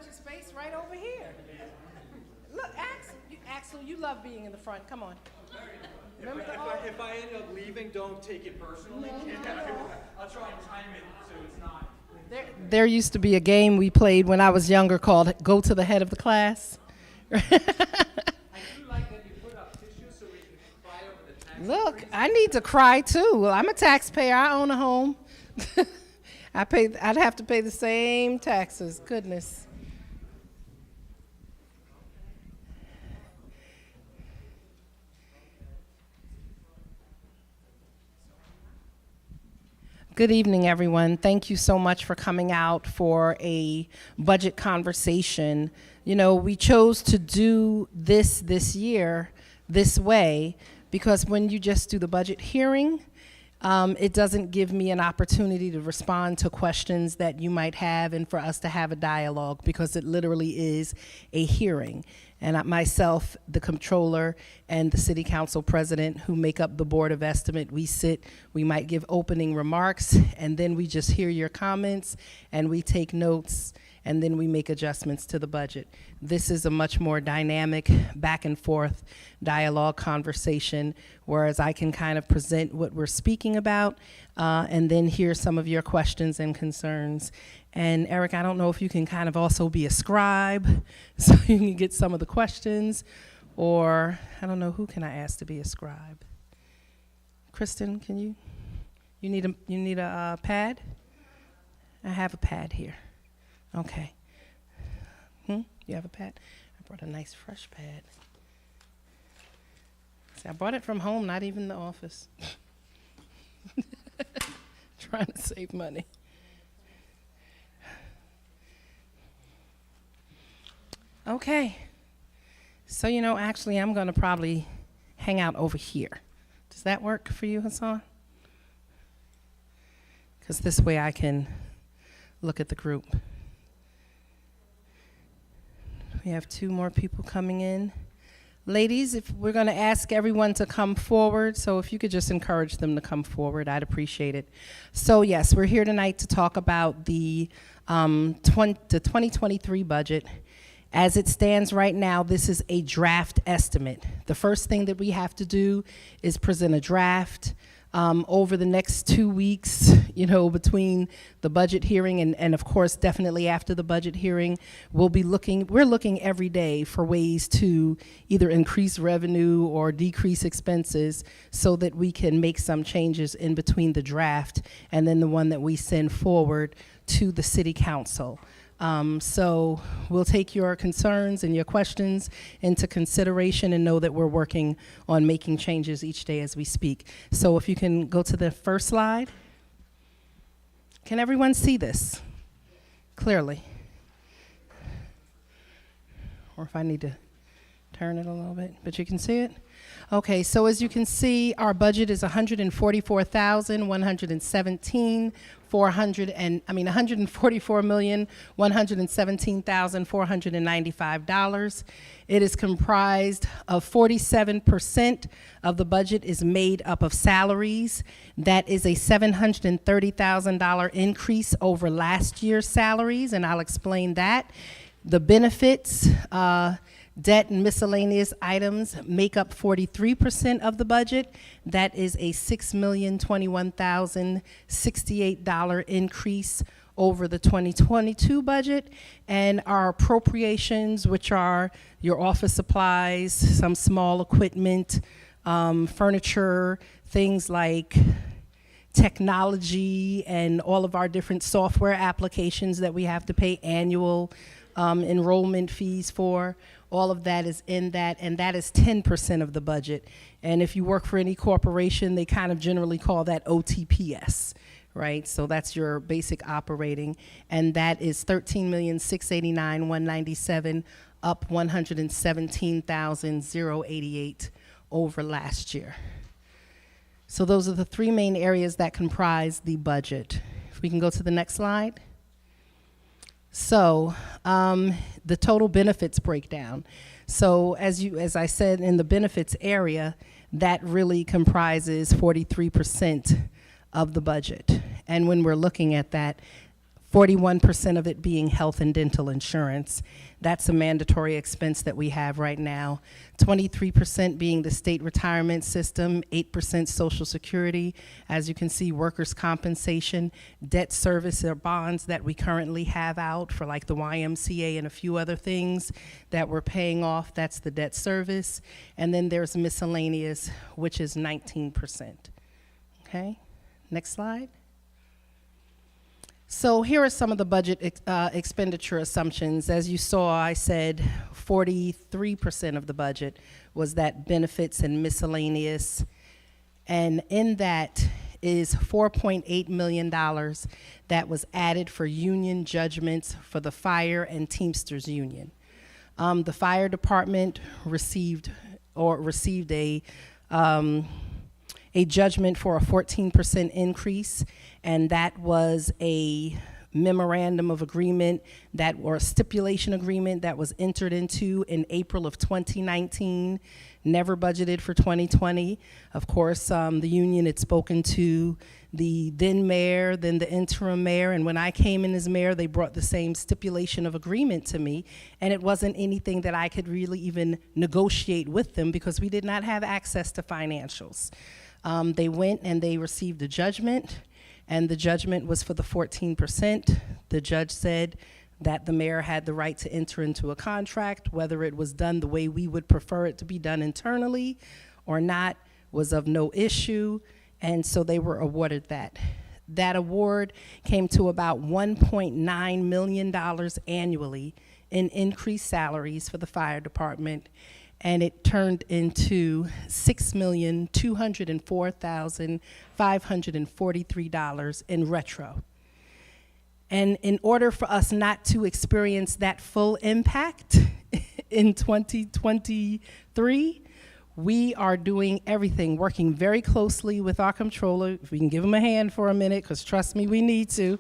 your space right over here. Look, Axel, you love being in the front. Come on. Remember If I end up leaving, don't take it personally. I'll try and time it so it's not. There used to be a game we played when I was younger called Go to the Head of the Class. I do like that you put up tissues so we can cry over the tax. Look, I need to cry too. Well, I'm a taxpayer. I own a home. I'd have to pay the same taxes. Goodness. Good evening, everyone. Thank you so much for coming out for a budget conversation. You know, we chose to do this year this way because when you just do the budget hearing, it doesn't give me an opportunity to respond to questions that you might have and for us to have a dialogue because it literally is a hearing. And myself, the comptroller, and the city council president who make up the board of estimate, we sit, we might give opening remarks, and then we just hear your comments, and we take notes, and then we make adjustments to the budget. This is a much more dynamic back and forth dialogue conversation, whereas I can kind of present what we're speaking about, and then hear some of your questions and concerns. And Eric, I don't know if you can kind of also be a scribe so you can get some of the questions, or I don't know, who can I ask to be a scribe? Kristen, can you need a pad? I have a pad here. Okay. You have a pad? I brought a nice fresh pad. See, I brought it from home, not even the office. Trying to save money. Okay, so actually I'm gonna probably hang out over here. Does that work for you, Hassan? Because this way I can look at the group. We have 2 more people coming in. Ladies, if we're gonna ask everyone to come forward, so if you could just encourage them to come forward, I'd appreciate it. So yes, we're here tonight to talk about the 2023 budget. As it stands right now, this is a draft estimate. The first thing that we have to do is present a draft. Over the next 2 weeks, between the budget hearing and of course, definitely after the budget hearing, we're looking every day for ways to either increase revenue or decrease expenses so that we can make some changes in between the draft and then the one that we send forward to the city council. So we'll take your concerns and your questions into consideration and know that we're working on making changes each day as we speak. So if you can go to the first slide. Can everyone see this clearly? Or if I need to turn it a little bit, but you can see it? Okay, so as you can see, our budget is $144,117,495. It is comprised of 47% of the budget is made up of salaries. That is a $730,000 increase over last year's salaries, and I'll explain that. The benefits, debt and miscellaneous items make up 43% of the budget. That is a $6,021,068 increase over the 2022 budget. And our appropriations, which are your office supplies, some small equipment, furniture, things like technology and all of our different software applications that we have to pay annual enrollment fees for. All of that is in that, and that is 10% of the budget. And if you work for any corporation, they kind of generally call that OTPS, right? So that's your basic operating, and that is $13,689,197, up $117,088 over last year. So those are the 3 main areas that comprise the budget. If we can go to the next slide. So the total benefits breakdown. So as I said, in the benefits area, that really comprises 43% of the budget. And when we're looking at that, 41% of it being health and dental insurance. That's a mandatory expense that we have right now. 23% being the state retirement system, 8% Social Security. As you can see, workers' compensation, debt service or bonds that we currently have out for like the YMCA and a few other things that we're paying off. That's the debt service. And then there's miscellaneous, which is 19%. Okay, next slide. So here are some of the budget expenditure assumptions. As you saw, I said 43% of the budget was that benefits and miscellaneous. And in that is $4.8 million that was added for union judgments for the fire and Teamsters union. The fire department received a judgment for a 14% increase, and that was a memorandum of agreement or a stipulation agreement that was entered into in April of 2019, never budgeted for 2020. Of course, the union had spoken to the then mayor, then the interim mayor, and when I came in as mayor, they brought the same stipulation of agreement to me, and it wasn't anything that I could really even negotiate with them because we did not have access to financials. They went and they received a judgment, and the judgment was for the 14%. The judge said that the mayor had the right to enter into a contract. Whether it was done the way we would prefer it to be done internally or not was of no issue, and so they were awarded that. That award came to about $1.9 million annually in increased salaries for the fire department, and it turned into $6,204,543 in retro. And in order for us not to experience that full impact in 2023, we are doing everything, working very closely with our controller. If we can give him a hand for a minute, because trust me, we need to.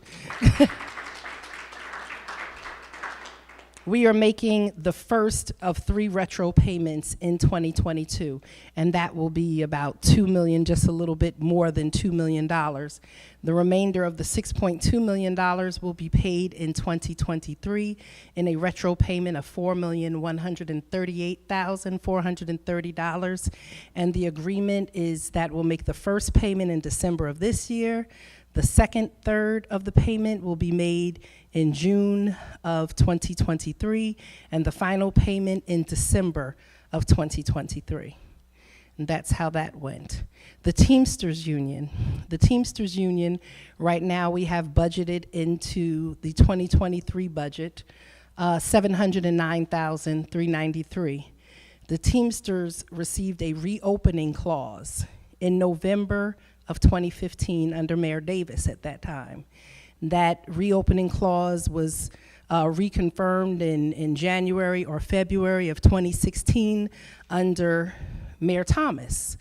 We are making the first of 3 retro payments in 2022, and that will be about $2 million, just a little bit more than $2 million. The remainder of the $6.2 million will be paid in 2023 in a retro payment of $4,138,430, and the agreement is that we'll make the first payment in December of this year. The second third of the payment will be made in June of 2023, and the final payment in December of 2023. And that's how that went. The Teamsters Union. The Teamsters Union, right now we have budgeted into the 2023 budget, $709,393. The Teamsters received a reopening clause in November of 2015 under Mayor Davis at that time. That reopening clause was reconfirmed in January or February of 2016 under Mayor Thomas.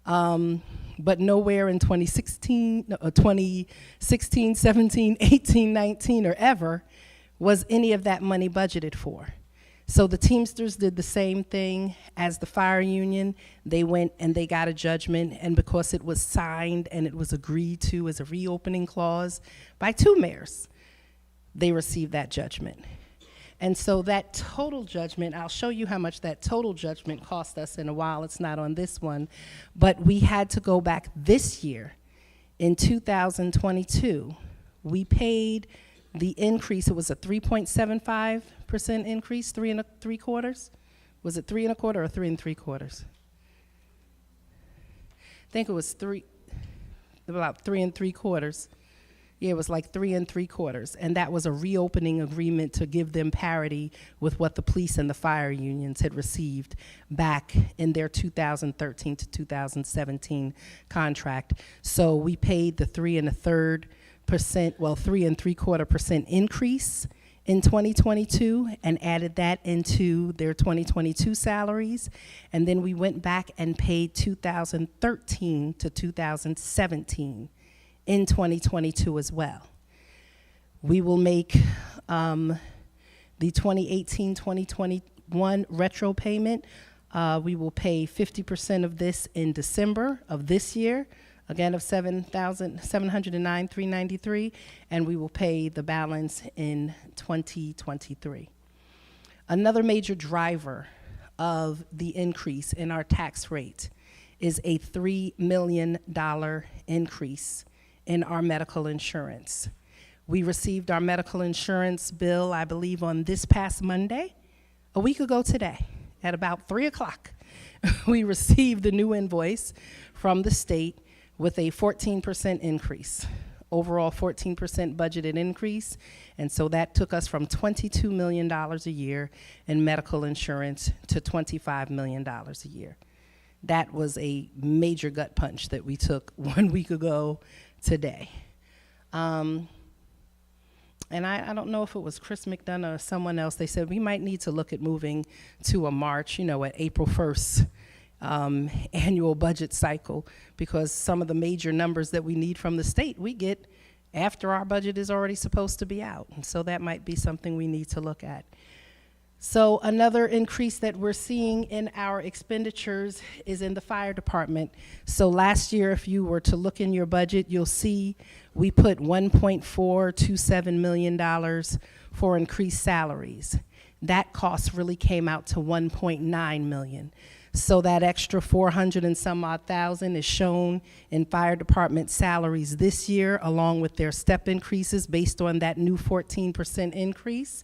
But nowhere in 2016, 17, 18, 19, or ever was any of that money budgeted for. So the Teamsters did the same thing as the fire union. They went and they got a judgment, and because it was signed and it was agreed to as a reopening clause by 2 mayors, they received that judgment. And so that total judgment, I'll show you how much that total judgment cost us in a while. It's not on this one, but we had to go back this year. In 2022, we paid the increase. It was a 3.75% increase, 3 3/4. Was it 3 1/4 or 3 3/4? I think it was about 3 3/4. Yeah, it was like 3 3/4, and that was a reopening agreement to give them parity with what the police and the fire unions had received back in their 2013 to 2017 contract. So we paid the 3 3.75% increase in 2022 and added that into their 2022 salaries, and then we went back and paid 2013 to 2017 in 2022 as well. We will make the 2018-2021 retro payment. We will pay 50% of this in December of this year again of $7,709,393, and we will pay the balance in 2023. Another major driver of the increase in our tax rate is a $3 million increase in our medical insurance. We received our medical insurance bill, I believe, on this past Monday, a week ago today, at about 3 o'clock. We received the new invoice from the state with a 14% increase, overall 14% budgeted increase, and so that took us from $22 million a year in medical insurance to $25 million a year. That was a major gut punch that we took 1 week ago today. And I don't know if it was Chris McDonough or someone else, they said we might need to look at moving to a March, at April 1st annual budget cycle, because some of the major numbers that we need from the state we get after our budget is already supposed to be out. And so that might be something we need to look at. So another increase that we're seeing in our expenditures is in the fire department. So last year, if you were to look in your budget, you'll see we put $1.427 million for increased salaries. That cost really came out to $1.9 million. So that extra 400 and some odd thousand is shown in fire department salaries this year, along with their step increases based on that new 14% increase.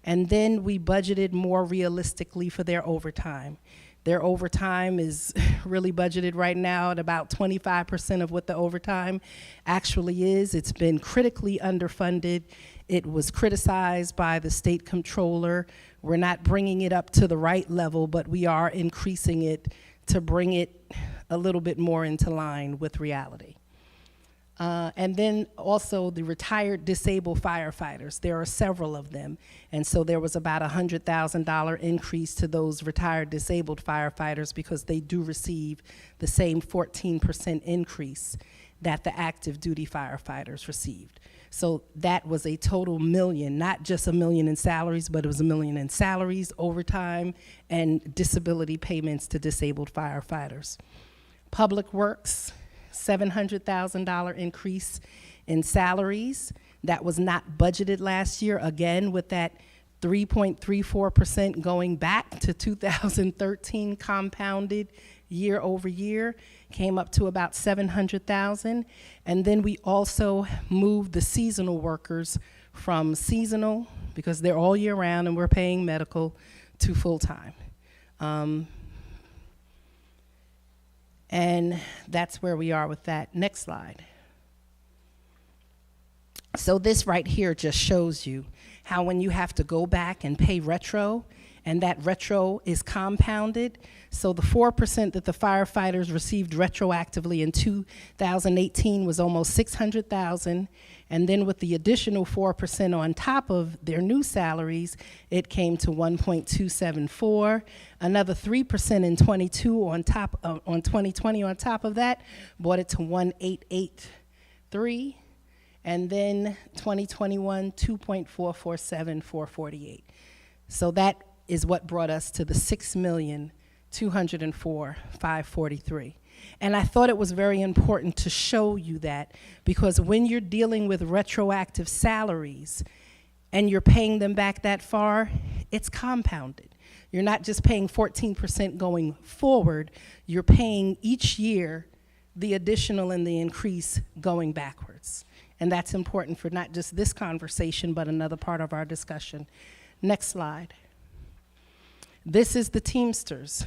And then we budgeted more realistically for their overtime. Their overtime is really budgeted right now at about 25% of what the overtime actually is. It's been critically underfunded. It was criticized by the state comptroller. We're not bringing it up to the right level, but we are increasing it to bring it a little bit more into line with reality. And then also the retired disabled firefighters. There are several of them. And so there was about a $100,000 increase to those retired disabled firefighters because they do receive the same 14% increase that the active duty firefighters received. So that was a total million, not just $1 million in salaries, but it was $1 million in salaries, overtime, and disability payments to disabled firefighters. Public Works, $700,000 increase in salaries. That was not budgeted last year, again, with that 3.34% going back to 2013 compounded year over year, came up to about $700,000. And then we also moved the seasonal workers from seasonal, because they're all year round and we're paying medical, to full-time. And that's where we are with that. Next slide. So this right here just shows you how when you have to go back and pay retro, and that retro is compounded. So the 4% that the firefighters received retroactively in 2018 was almost $600,000. And then with the additional 4% on top of their new salaries, it came to 1.274. Another 3% in 22 on top on 2020 on top of that brought it to 1.883. And then 2021, 2.447448. So that is what brought us to the $6,204,543. And I thought it was very important to show you that, because when you're dealing with retroactive salaries and you're paying them back that far, it's compounded. You're not just paying 14% going forward, you're paying each year the additional and the increase going backwards. And that's important for not just this conversation, but another part of our discussion. Next slide. This is the Teamsters.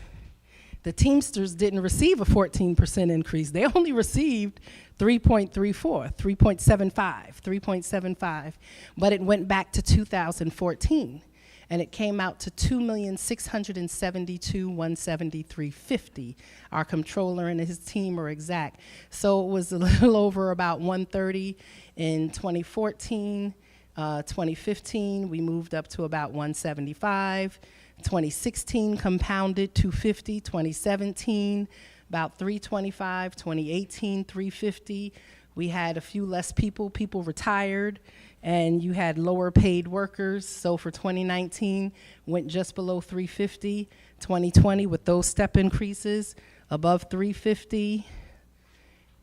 The Teamsters didn't receive a 14% increase. They only received 3.75, but it went back to 2014, and it came out to $2,672,173.50. Our comptroller and his team are exact. So it was a little over about 130 in 2014. 2015, we moved up to about 175. 2016 compounded 250, 2017 about 325, 2018 350. We had a few less people retired, and you had lower paid workers. So for 2019 went just below 350. 2020 with those step increases above 350.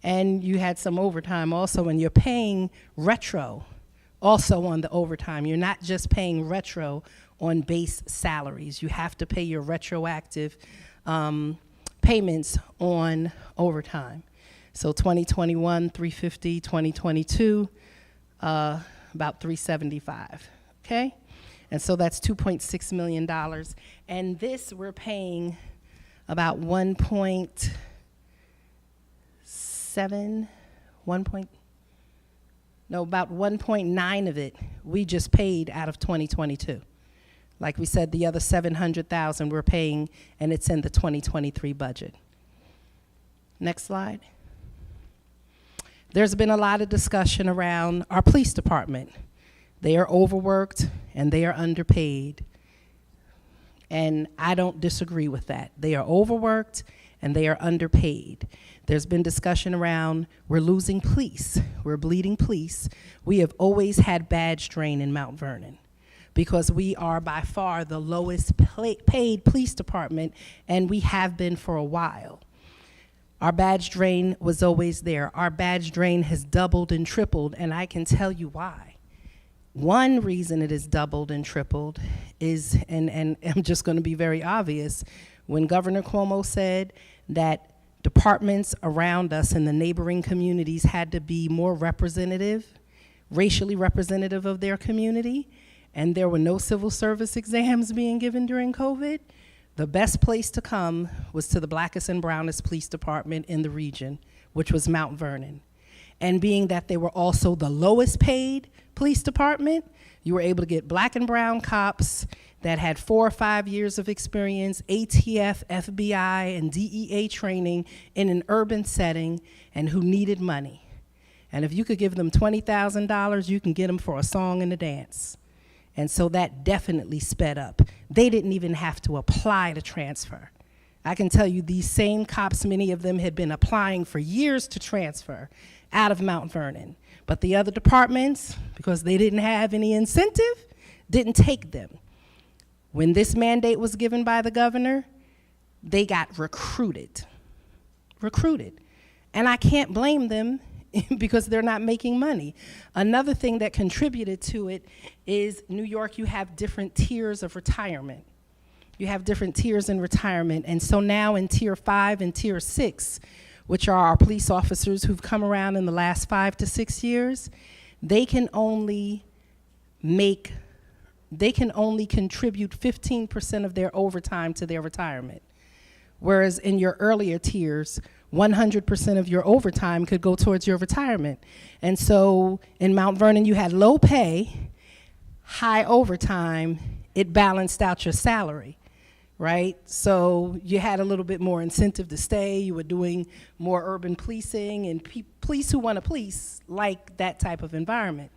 And you had some overtime also, and you're paying retro also on the overtime. You're not just paying retro on base salaries. You have to pay your retroactive payments on overtime. So 2021, 350, 2022, about 375, okay? And so that's $2.6 million. And this, we're paying about 1.9 of it we just paid out of 2022. Like we said, the other 700,000 we're paying, and it's in the 2023 budget. Next slide. There's been a lot of discussion around our police department. They are overworked and they are underpaid. And I don't disagree with that. They are overworked and they are underpaid. There's been discussion around we're losing police, we're bleeding police. We have always had badge drain in Mount Vernon because we are by far the lowest paid police department, and we have been for a while. Our badge drain was always there. Our badge drain has doubled and tripled, and I can tell you why. One reason it has doubled and tripled is, and I'm just going to be very obvious, when Governor Cuomo said that departments around us in the neighboring communities had to be more representative, racially representative of their community, and there were no civil service exams being given during COVID, the best place to come was to the blackest and brownest police department in the region, which was Mount Vernon. And being that they were also the lowest paid police department, you were able to get black and brown cops that had 4 or 5 years of experience, ATF, FBI, and DEA training in an urban setting, and who needed money. And if you could give them $20,000, you can get them for a song and a dance. And so that definitely sped up. They didn't even have to apply to transfer. I can tell you these same cops, many of them had been applying for years to transfer out of Mount Vernon. But the other departments, because they didn't have any incentive, didn't take them. When this mandate was given by the governor, they got recruited. And I can't blame them because they're not making money. Another thing that contributed to it is New York, you have different tiers of retirement. You have different tiers in retirement. And so now in tier 5 and tier 6, which are our police officers who've come around in the last 5 to 6 years, they can only contribute 15% of their overtime to their retirement. Whereas in your earlier tiers, 100% of your overtime could go towards your retirement. And so in Mount Vernon, you had low pay, high overtime, it balanced out your salary, right? So you had a little bit more incentive to stay, you were doing more urban policing, and police who want to police like that type of environment.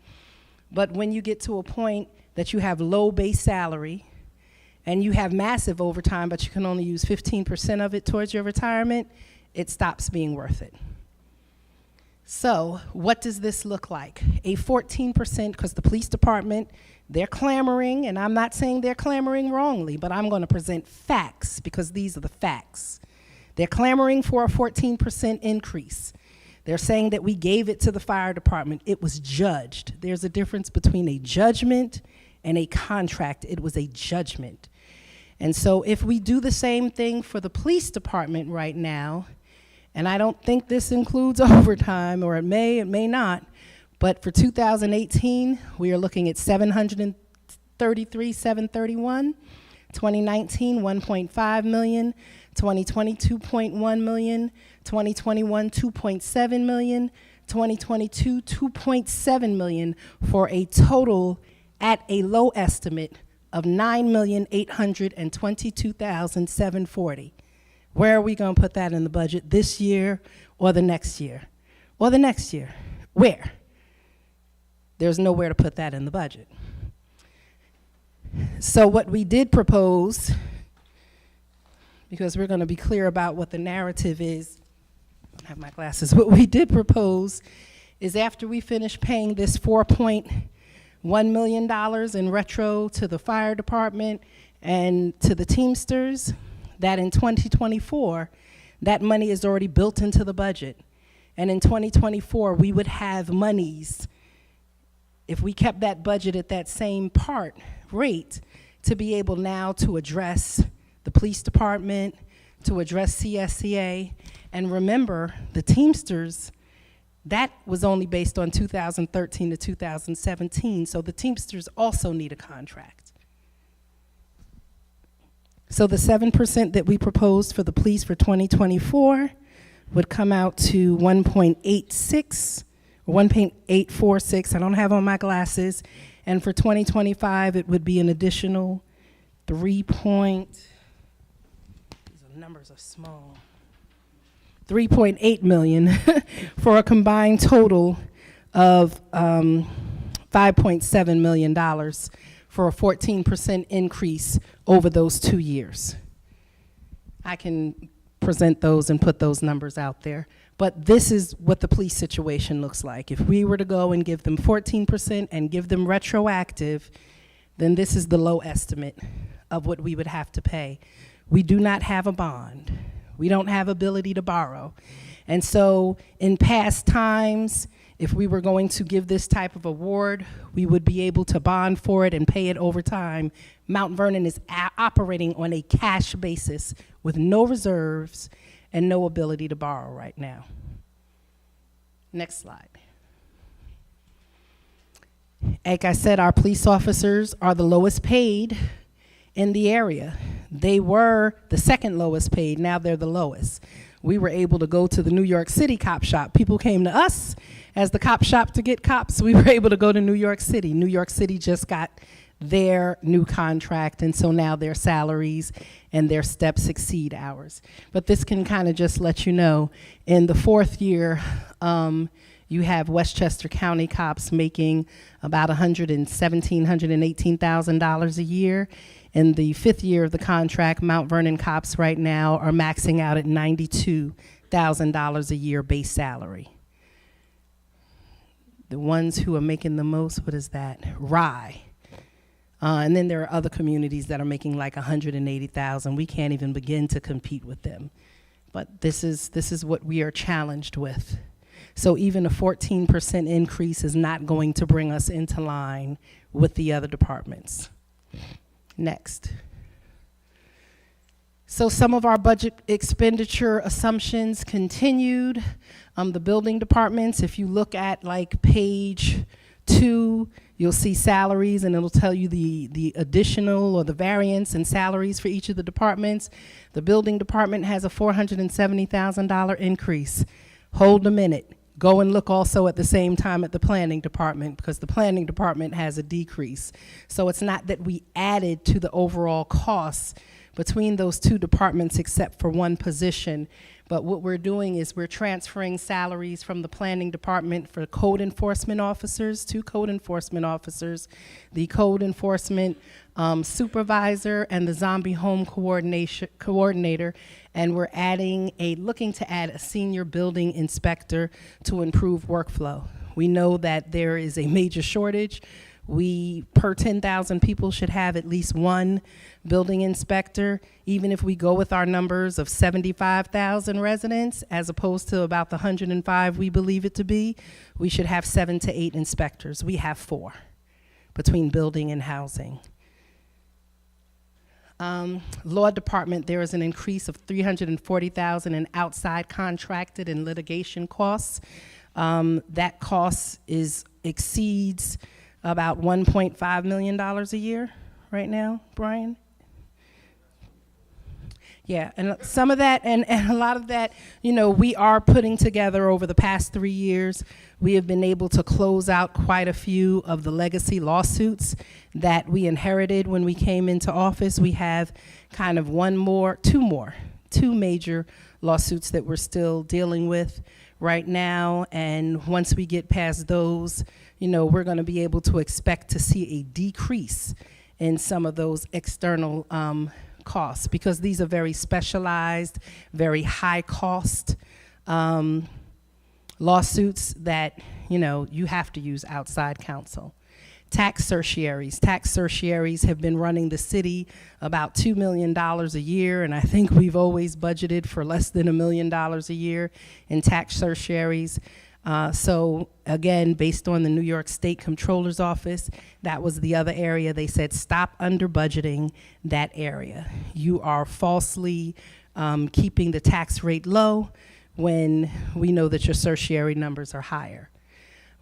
But when you get to a point that you have low base salary, and you have massive overtime, but you can only use 15% of it towards your retirement, it stops being worth it. So what does this look like? A 14%, because the police department, they're clamoring, and I'm not saying they're clamoring wrongly, but I'm going to present facts because these are the facts. They're clamoring for a 14% increase. They're saying that we gave it to the fire department. It was judged. There's a difference between a judgment and a contract. It was a judgment. And so if we do the same thing for the police department right now, and I don't think this includes overtime, or it may not, but for 2018, we are looking at 731, 2019, 1.5 million, 2020, 2.1 million, 2021, 2.7 million, 2022, 2.7 million, for a total at a low estimate of $9,822,740. Where are we going to put that in the budget, this year or the next year? Or the next year? Where? There's nowhere to put that in the budget. So what we did propose, because we're going to be clear about what the narrative is, I don't have my glasses, what we did propose is after we finish paying this $4.1 million in retro to the fire department and to the Teamsters, that in 2024, that money is already built into the budget. And in 2024, we would have monies, if we kept that budget at that same rate, to be able now to address the police department, to address CSCA. And remember, the Teamsters, that was only based on 2013 to 2017, so the Teamsters also need a contract. So the 7% that we proposed for the police for 2024 would come out to 1.86, or 1.846, I don't have on my glasses, and for 2025, it would be an additional these numbers are small, 3.8 million for a combined total of $5.7 million for a 14% increase over those 2 years. I can present those and put those numbers out there. But this is what the police situation looks like. If we were to go and give them 14% and give them retroactive, then this is the low estimate of what we would have to pay. We do not have a bond. We don't have ability to borrow. And so in past times, if we were going to give this type of award, we would be able to bond for it and pay it over time. Mount Vernon is operating on a cash basis with no reserves and no ability to borrow right now. Next slide. Like I said, our police officers are the lowest paid in the area. They were the second lowest paid, now they're the lowest. We were able to go to the New York City cop shop. People came to us as the cop shop to get cops. We were able to go to New York City. New York City just got their new contract, and so now their salaries and their steps exceed ours. But this can kind of just let you know, in the fourth year, you have Westchester County cops making about $118,000 a year. In the fifth year of the contract, Mount Vernon cops right now are maxing out at $92,000 a year base salary. The ones who are making the most, what is that? Rye. And then there are other communities that are making like $180,000. We can't even begin to compete with them. But this is what we are challenged with. So even a 14% increase is not going to bring us into line with the other departments. Next. So some of our budget expenditure assumptions continued. The building departments, if you look at like page 2, you'll see salaries, and it'll tell you the additional or the variance in salaries for each of the departments. The building department has a $470,000 increase. Hold a minute. Go and look also at the same time at the planning department, because the planning department has a decrease. So it's not that we added to the overall costs between those two departments except for one position. But what we're doing is we're transferring salaries from the planning department for code enforcement officers, 2 code enforcement officers, the code enforcement supervisor, and the zombie home coordinator. And we're looking to add a senior building inspector to improve workflow. We know that there is a major shortage. We, per 10,000 people, should have at least one building inspector. Even if we go with our numbers of 75,000 residents, as opposed to about the 105 we believe it to be, we should have 7 to 8 inspectors. We have 4 between building and housing. Law department, there is an increase of $340,000 in outside contracted and litigation costs. That cost exceeds about $1.5 million a year right now, Brian? Yeah, and some of that, and a lot of that, we are putting together over the past 3 years. We have been able to close out quite a few of the legacy lawsuits that we inherited when we came into office. We have kind of two major lawsuits that we're still dealing with right now. And once we get past those, we're going to be able to expect to see a decrease in some of those external costs, because these are very specialized, very high cost lawsuits that you have to use outside counsel. Tax certiaries. Tax certiaries have been running the city about $2 million a year, and I think we've always budgeted for less than $1 million a year in tax certiaries. So again, based on the New York State Comptroller's Office, that was the other area. They said, stop under budgeting that area. You are falsely keeping the tax rate low when we know that your certiorari numbers are higher.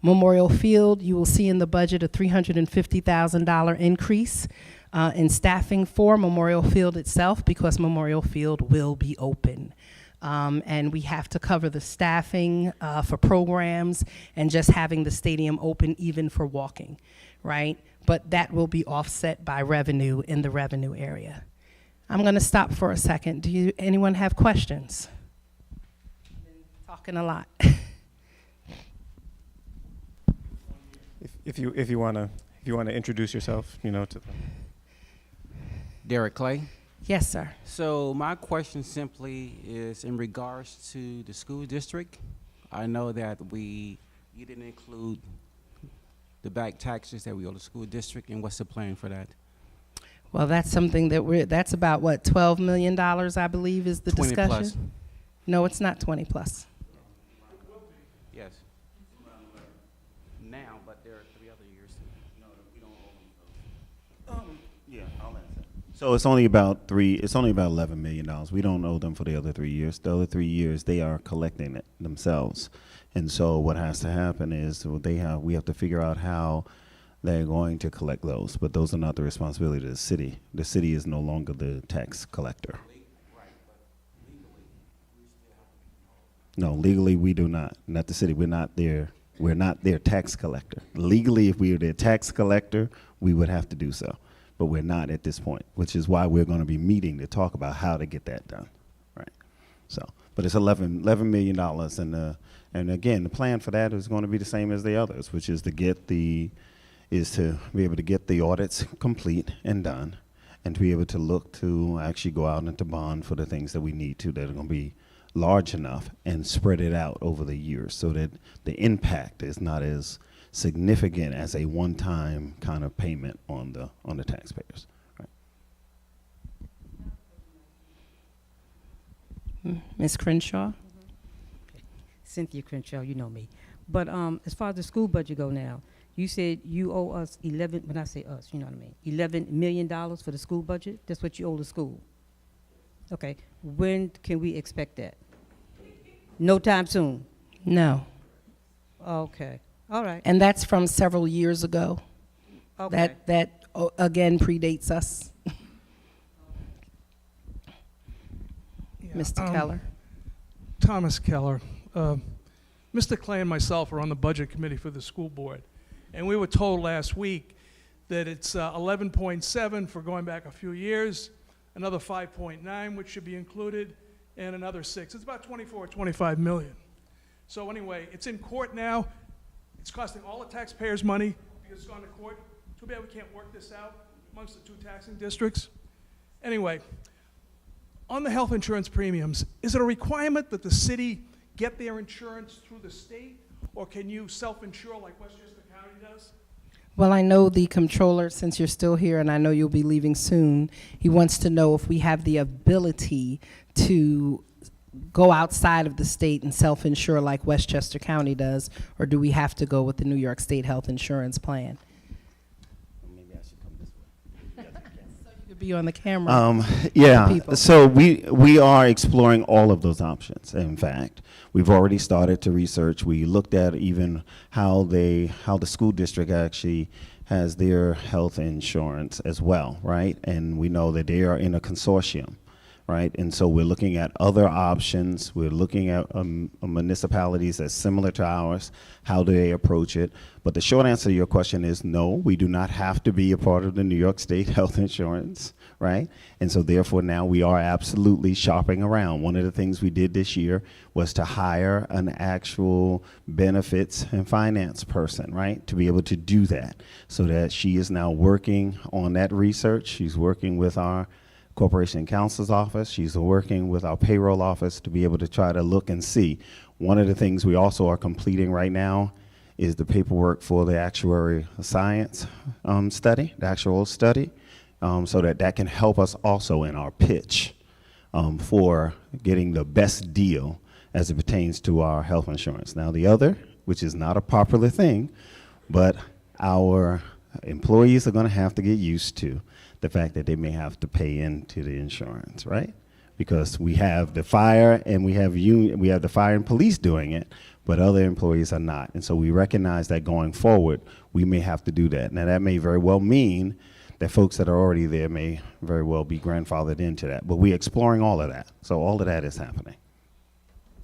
Memorial Field, you will see in the budget a $350,000 increase in staffing for Memorial Field itself, because Memorial Field will be open. And we have to cover the staffing for programs and just having the stadium open even for walking, right? But that will be offset by revenue in the revenue area. I'm going to stop for a second. Anyone have questions? I've been talking a lot. If you want to introduce yourself, to the Derek Clay. Yes, sir. So my question simply is in regards to the school district. I know that you didn't include the back taxes that we owe the school district, and what's the plan for that? Well, that's something that's about what, $12 million, I believe, is the 20 discussion? plus. No, it's not 20 plus. Yes. Now, but there are 3 other years. No, we don't owe them. Yeah, I'll answer. So it's only about $11 million. We don't owe them for the other 3 years. The other 3 years, they are collecting it themselves. And so what has to happen is we have to figure out how they're going to collect those. But those are not the responsibility of the city. The city is no longer the tax collector. No, legally we do not. Not the city. We're not their tax collector. Legally, if we were their tax collector, we would have to do so. But we're not at this point, which is why we're going to be meeting to talk about how to get that done, right? So, but it's $11 million, and again, the plan for that is going to be the same as the others, which is to be able to get the audits complete and done, and to be able to look to actually go out into bond for the things that we need to that are going to be large enough and spread it out over the years, so that the impact is not as significant as a one-time kind of payment on the taxpayers. Right. Ms. Crenshaw? Cynthia Crenshaw, you know me. But as far as the school budget go now, you said you owe us when I say us, you know what I mean, $11 million for the school budget? That's what you owe the school? Okay. When can we expect that? No time soon? No. Okay. All right. And that's from several years ago. Okay. That again predates us. Mr. Keller. Thomas Keller. Mr. Clay and myself are on the budget committee for the school board, and we were told last week that it's 11.7 for going back a few years, another 5.9 which should be included, and another 6. It's about 24 or 25 million. So anyway, it's in court now. It's costing all the taxpayers money because it's gone to court. Too bad we can't work this out amongst the 2 taxing districts. Anyway, on the health insurance premiums, is it a requirement that the city get their insurance through the state, or can you self-insure like Westchester County does? Well, I know the comptroller, since you're still here, and I know you'll be leaving soon, he wants to know if we have the ability to go outside of the state and self-insure like Westchester County does, or do we have to go with the New York State health insurance plan? Maybe I should come this way. So you could be on the camera. Yeah, people. so we are exploring all of those options. In fact, we've already started to research. We looked at even how the school district actually has their health insurance as well, right? And we know that they are in a consortium, right? And so we're looking at other options. We're looking at municipalities that's similar to ours. How do they approach it? But the short answer to your question is no, we do not have to be a part of the New York State health insurance, right? And so therefore now we are absolutely shopping around. One of the things we did this year was to hire an actual benefits and finance person, right? To be able to do that, so that she is now working on that research. She's working with our Corporation Counsel's office. She's working with our payroll office to be able to try to look and see. One of the things we also are completing right now is the paperwork for the actuary science study, the actual study, so that can help us also in our pitch for getting the best deal as it pertains to our health insurance. Now, the other, which is not a popular thing, but our employees are going to have to get used to the fact that they may have to pay into the insurance, right? Because we have the fire and we have the fire and police doing it, but other employees are not. And so we recognize that going forward, we may have to do that. Now, that may very well mean that folks that are already there may very well be grandfathered into that. But we're exploring all of that. So all of that is happening.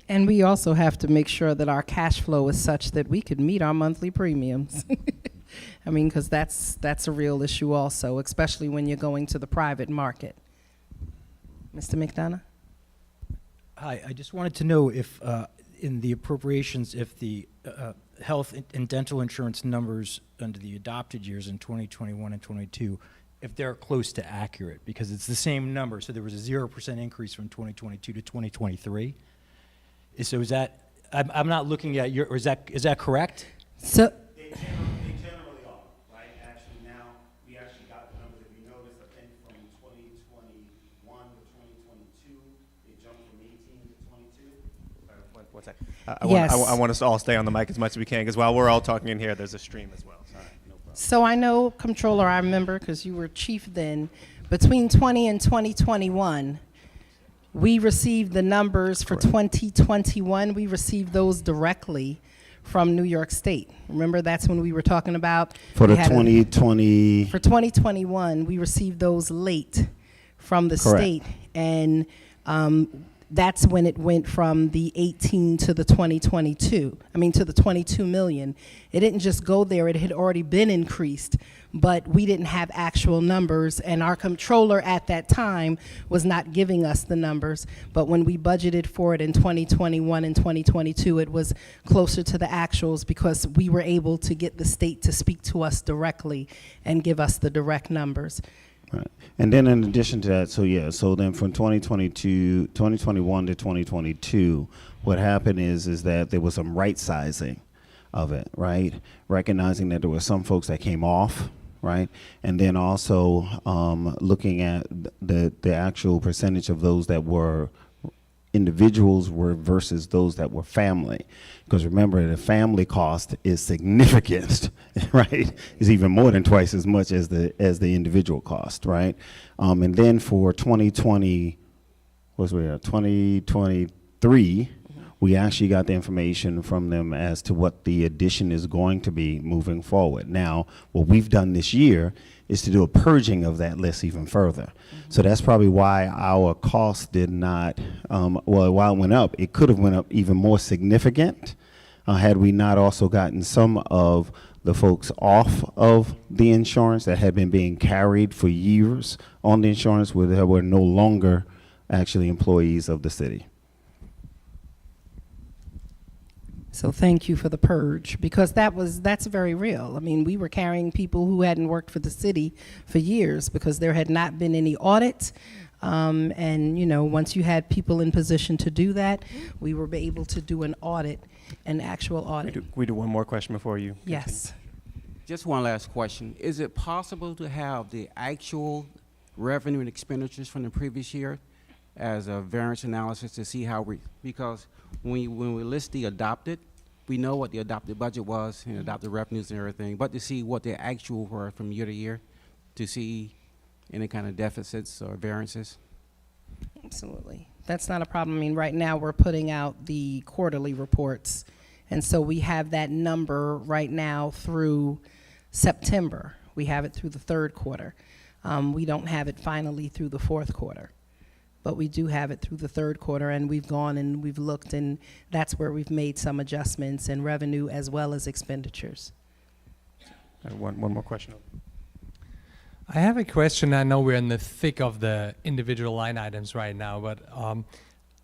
And we also have to make sure that our cash flow is such that we could meet our monthly premiums. I mean, because that's a real issue also, especially when you're going to the private market. Mr. McDonough? Hi, I just wanted to know if in the appropriations, if the health and dental insurance numbers under the adopted years in 2021 and 22, if they're close to accurate, because it's the same number. So there was a 0% increase from 2022 to 2023. So is that, I'm not looking at your, or is that correct? So, They generally are, right? Actually, now, we actually got the numbers. If you notice, I think from 2021 to 2022, it jumped from 18 to 22. One sec. Yes. I want us to all stay on the mic as much as we can, because while we're all talking in here, there's a stream as well. Sorry. so I know, Comptroller, I remember, because you were chief then, between 20 and 2021, we received the numbers for 2021. We received those directly from New York State. Remember, that's when we were talking about For the we had a- 2020, For 2021, we received those late from the Correct. state, and that's when it went from the 18 to the 2022. I mean, to the 22 million. It didn't just go there; it had already been increased, but we didn't have actual numbers, and our comptroller at that time was not giving us the numbers. But when we budgeted for it in 2021 and 2022, it was closer to the actuals because we were able to get the state to speak to us directly and give us the direct numbers. right. And then in addition to that, so then from 2021 to 2022, what happened is that there was some right sizing of it, right? Recognizing that there were some folks that came off, right? And then also looking at the actual percentage of those that were individuals were versus those that were family. Because remember, the family cost is significant, right? It's even more than twice as much as the individual cost, right? And then for 2023, we actually got the information from them as to what the addition is going to be moving forward. Now, what we've done this year is to do a purging of that list even further. So that's probably why our cost did not, while it went up, it could have went up even more significant had we not also gotten some of the folks off of the insurance that had been being carried for years on the insurance, where they were no longer actually employees of the city. So thank you for the purge, because that's very real. I mean, we were carrying people who hadn't worked for the city for years because there had not been any audit. And, you know, once you had people in position to do that, we were able to do an audit, an actual audit. We do one more question before you. Yes. Just one last question. Is it possible to have the actual revenue and expenditures from the previous year as a variance analysis to see how because when we list the adopted, we know what the adopted budget was and adopted revenues and everything, but to see what the actual were from year to year, to see any kind of deficits or variances? Absolutely. That's not a problem. I mean, right now we're putting out the quarterly reports, and so we have that number right now through September. We have it through the third quarter. We don't have it finally through the fourth quarter, but we do have it through the third quarter, and we've gone and we've looked, and that's where we've made some adjustments in revenue as well as expenditures. One more question. I have a question. I know we're in the thick of the individual line items right now, but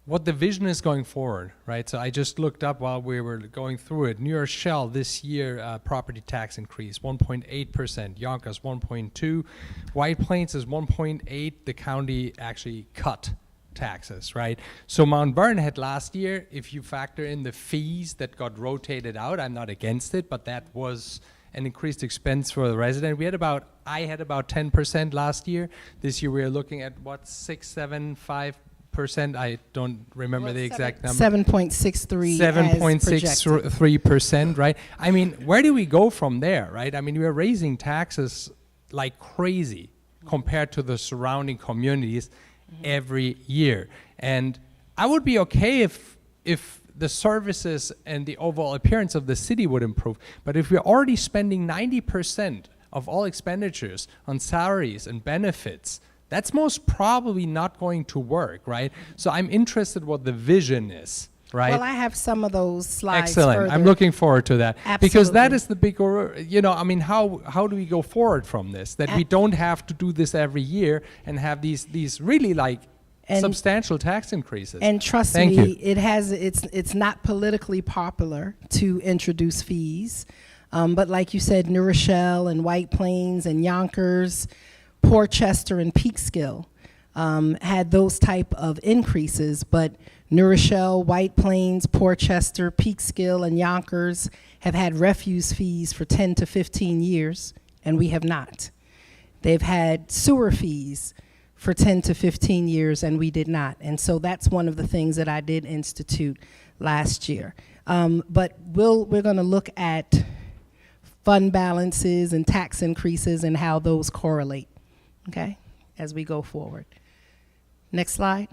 what the vision is going forward, right? So I just looked up while we were going through it. New York Shell this year, property tax increase, 1.8%. Yonkers, 1.2. White Plains is 1.8. The county actually cut taxes, right? So Mount Vernon had last year, if you factor in the fees that got rotated out, I'm not against it, but that was an increased expense for the resident. I had about 10% last year. This year we are looking at what, 6, 7, 5%? I don't remember the exact number. 7.63 7.63%, right? I mean, where do we go from there, right? I mean, we are raising taxes like crazy compared to the surrounding communities every year. And I would be okay if the services and the overall appearance of the city would improve. But if we're already spending 90% of all expenditures on salaries and benefits, that's most probably not going to work, right? So I'm interested what the vision is, right? Well, I have some of those slides. Excellent. Further. I'm looking forward to that. Because that Absolutely. is the big, I mean, how do we go forward from this? That we don't have to do this every year and have these really like And- substantial tax increases. And trust Thank me, you. it's not politically popular to introduce fees. But like you said, New Rochelle and White Plains and Yonkers, Portchester and Peekskill had those type of increases. But New Rochelle, White Plains, Portchester, Peekskill, and Yonkers have had refuse fees for 10 to 15 years, and we have not. They've had sewer fees for 10 to 15 years, and we did not. And so that's one of the things that I did institute last year. But we're going to look at fund balances and tax increases and how those correlate, okay, as we go forward. Next slide.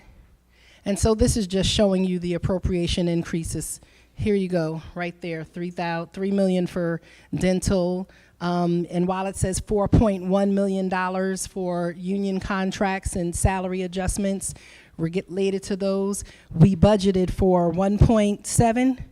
And so this is just showing you the appropriation increases. Here you go, right there, $3 million for dental. And while it says $4.1 million for union contracts and salary adjustments related to those, we budgeted for 1.7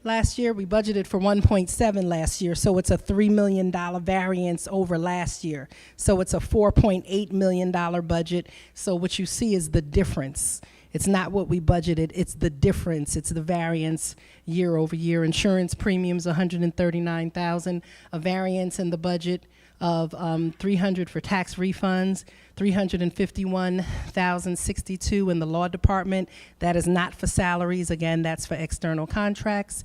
last year. We budgeted for 1.7 last year, so it's a $3 million variance over last year. So it's a $4.8 million budget. So what you see is the difference. It's not what we budgeted, it's the difference, it's the variance year over year. Insurance premiums, $139,000, a variance in the budget of $300 for tax refunds, $351,062 in the law department. That is not for salaries, again, that's for external contracts.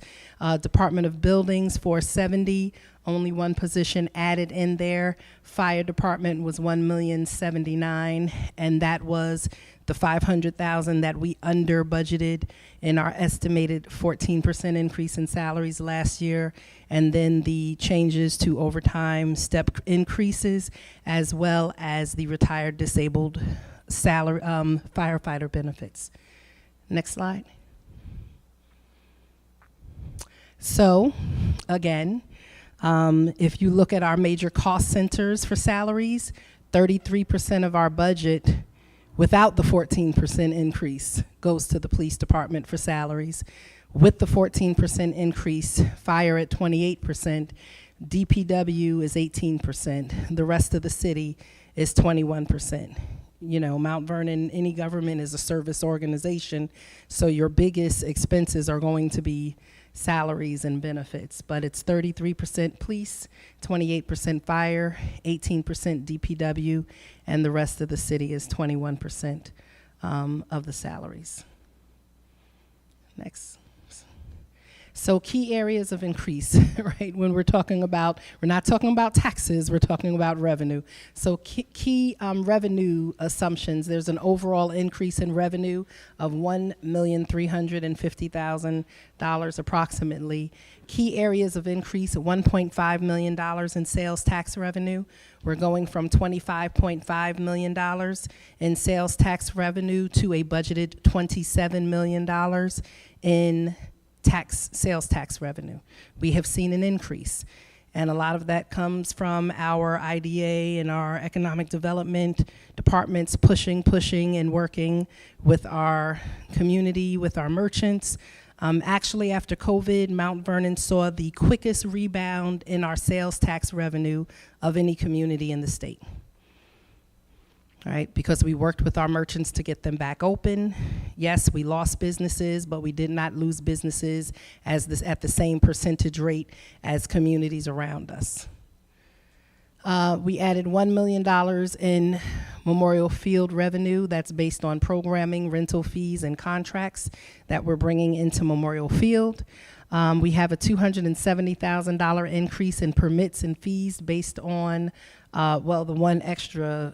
Department of Buildings, $470,000, only one position added in there. Fire department was $1,079,000, and that was the $500,000 that we under budgeted in our estimated 14% increase in salaries last year, and then the changes to overtime step increases, as well as the retired disabled salary firefighter benefits. Next slide. So, again, if you look at our major cost centers for salaries, 33% of our budget without the 14% increase goes to the police department for salaries. With the 14% increase, fire at 28%, DPW is 18%, the rest of the city is 21%. You know, Mount Vernon, any government is a service organization, so your biggest expenses are going to be salaries and benefits, but it's 33% police, 28% fire, 18% DPW, and the rest of the city is 21% of the salaries. Next. So key areas of increase, right? When we're talking about, we're not talking about taxes, we're talking about revenue. So key revenue assumptions, there's an overall increase in revenue of $1,350,000 approximately. Key areas of increase, $1.5 million in sales tax revenue. We're going from $25.5 million in sales tax revenue to a budgeted $27 million in sales tax revenue. We have seen an increase, and a lot of that comes from our IDA and our economic development departments pushing and working with our community, with our merchants. Actually, after COVID, Mount Vernon saw the quickest rebound in our sales tax revenue of any community in the state. All right, because we worked with our merchants to get them back open. Yes, we lost businesses, but we did not lose businesses at the same percentage rate as communities around us. We added $1 million in Memorial Field revenue that's based on programming, rental fees, and contracts that we're bringing into Memorial Field. We have a $270,000 increase in permits and fees based on, the one extra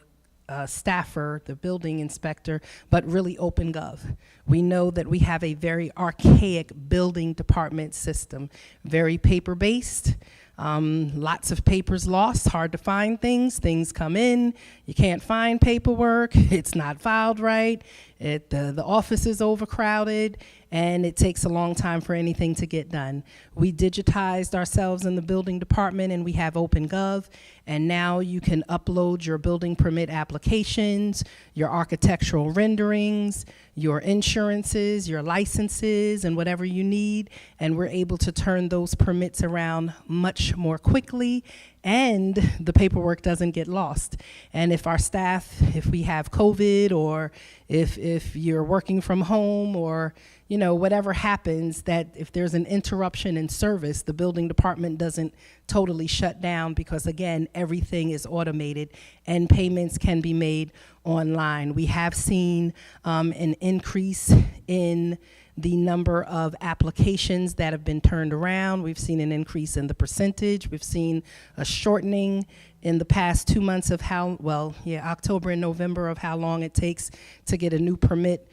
staffer, the building inspector, but really OpenGov. We know that we have a very archaic building department system, very paper-based. Lots of papers lost, hard to find things come in, you can't find paperwork, it's not filed right, the office is overcrowded, and it takes a long time for anything to get done. We digitized ourselves in the building department, and we have OpenGov, and now you can upload your building permit applications, your architectural renderings, your insurances, your licenses, and whatever you need, and we're able to turn those permits around much more quickly, and the paperwork doesn't get lost. And if our staff, if we have COVID, or if you're working from home, or whatever happens, that if there's an interruption in service, the building department doesn't totally shut down, because again, everything is automated and payments can be made online. We have seen an increase in the number of applications that have been turned around. We've seen an increase in the percentage. We've seen a shortening in the past 2 months of October and November, of how long it takes to get a new permit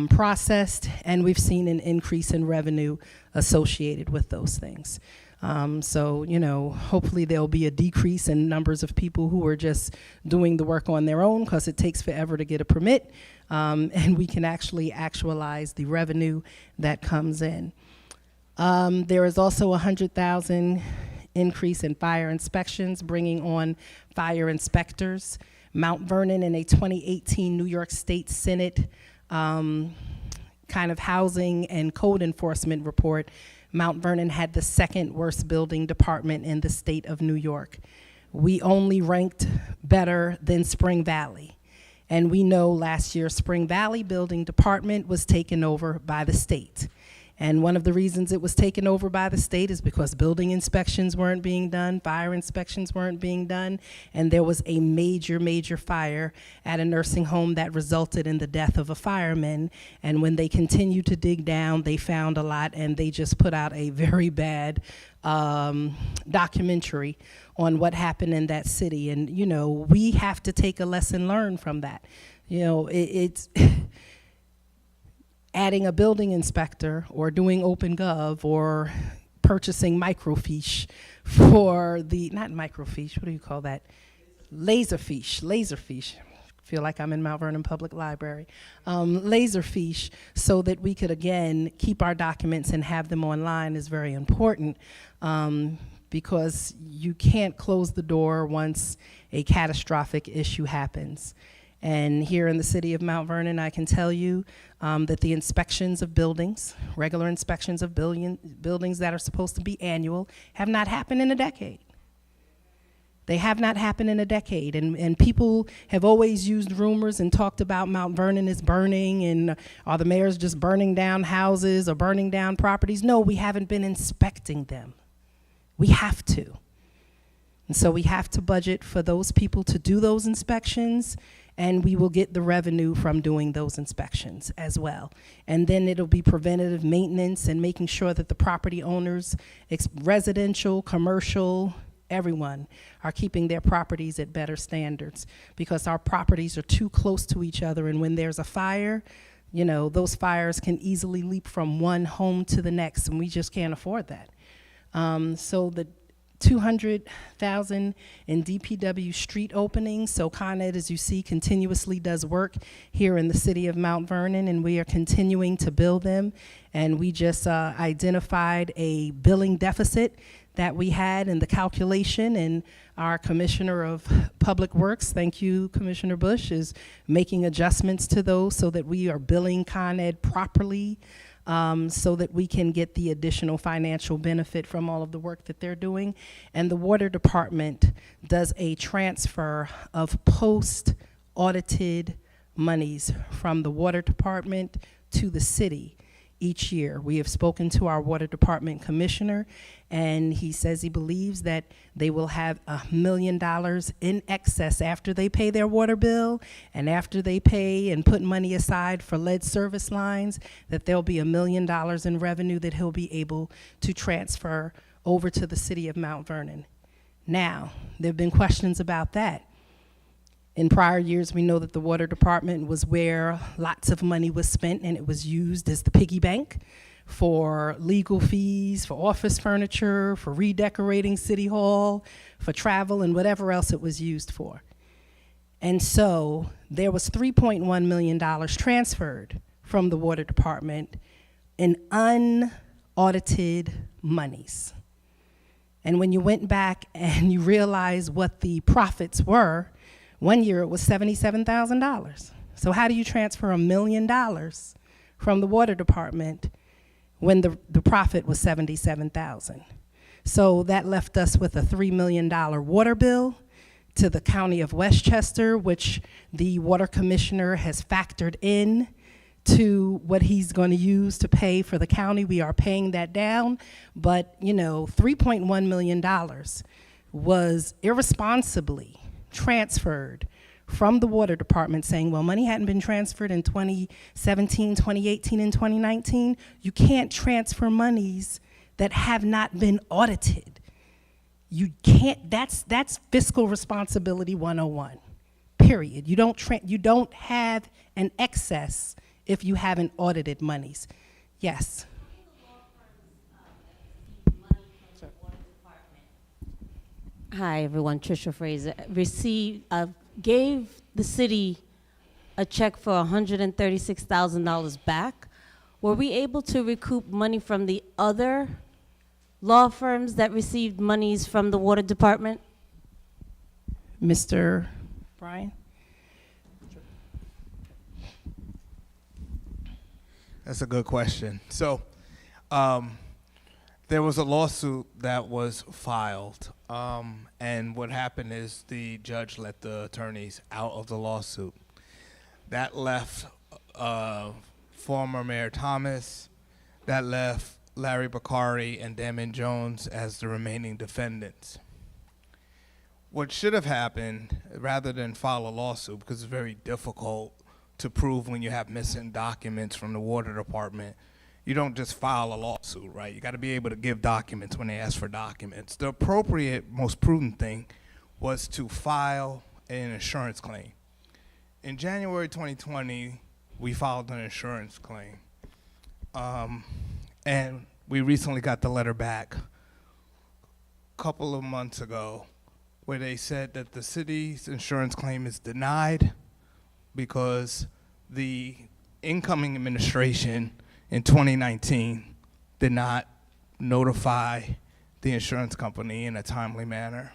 processed, and we've seen an increase in revenue associated with those things. Hopefully there'll be a decrease in numbers of people who are just doing the work on their own, because it takes forever to get a permit, and we can actually actualize the revenue that comes in. There is also a $100,000 increase in fire inspections, bringing on fire inspectors. Mount Vernon, in a 2018 New York State Senate kind of housing and code enforcement report, Mount Vernon had the second worst building department in the state of New York. We only ranked better than Spring Valley. And we know last year Spring Valley Building Department was taken over by the state. And one of the reasons it was taken over by the state is because building inspections weren't being done, fire inspections weren't being done, and there was a major, major fire at a nursing home that resulted in the death of a fireman. And when they continued to dig down, they found a lot, and they just put out a very bad documentary on what happened in that city. And, we have to take a lesson learned from that. It's adding a building inspector, or doing OpenGov, or purchasing microfiche for not microfiche, what do you call that? Laserfiche. Feel like I'm in Mount Vernon Public Library. Laserfiche, so that we could, again, keep our documents and have them online, is very important, because you can't close the door once a catastrophic issue happens. And here in the city of Mount Vernon, I can tell you that the inspections of buildings, regular inspections of buildings that are supposed to be annual, have not happened in a decade. They have not happened in a decade. And people have always used rumors and talked about Mount Vernon is burning, and are the mayors just burning down houses or burning down properties? No, we haven't been inspecting them. We have to. And so we have to budget for those people to do those inspections, and we will get the revenue from doing those inspections as well. And then it'll be preventative maintenance and making sure that the property owners, residential, commercial, everyone, are keeping their properties at better standards, because our properties are too close to each other, and when there's a fire, those fires can easily leap from one home to the next, and we just can't afford that. So the $200,000 in DPW street openings. So Con Ed, as you see, continuously does work here in the city of Mount Vernon, and we are continuing to build them. And we just identified a billing deficit that we had in the calculation, and our Commissioner of Public Works, thank you, Commissioner Bush, is making adjustments to those so that we are billing Con Ed properly, so that we can get the additional financial benefit from all of the work that they're doing. And the Water Department does a transfer of post-audited monies from the Water Department to the city each year. We have spoken to our water department commissioner, and he says he believes that they will have $1 million in excess after they pay their water bill and after they pay and put money aside for lead service lines, that there'll be $1 million in revenue that he'll be able to transfer over to the city of Mount Vernon. Now, there have been questions about that. In prior years, we know that the water department was where lots of money was spent, and it was used as the piggy bank for legal fees, for office furniture, for redecorating City Hall, for travel, and whatever else it was used for. And so there was $3.1 million transferred from the water department in unaudited monies. And when you went back and you realized what the profits were, one year it was $77,000. So how do you transfer $1 million from the water department when the profit was $77,000? So that left us with a $3 million water bill to the county of Westchester, which the water commissioner has factored in to what he's going to use to pay for the county. We are paying that down, but you know, $3.1 million was irresponsibly transferred from the water department, saying, well, money hadn't been transferred in 2017, 2018, and 2019. You can't transfer monies that have not been audited. You can't, that's fiscal responsibility 101, period. You don't have an excess if you haven't audited monies. Yes. Hi, everyone. Tricia Fraser. Gave the city a check for $136,000 back. Were we able to recoup money from the other law firms that received monies from the water department? Mr. Brian? That's a good question. So, there was a lawsuit that was filed, and what happened is the judge let the attorneys out of the lawsuit. That left former Mayor Thomas, that left Larry Bakari and Damon Jones as the remaining defendants. What should have happened, rather than file a lawsuit, because it's very difficult to prove when you have missing documents from the water department, you don't just file a lawsuit, right? You got to be able to give documents when they ask for documents. The appropriate, most prudent thing was to file an insurance claim. In January 2020, we filed an insurance claim. And we recently got the letter back a couple of months ago where they said that the city's insurance claim is denied because the incoming administration in 2019 did not notify the insurance company in a timely manner.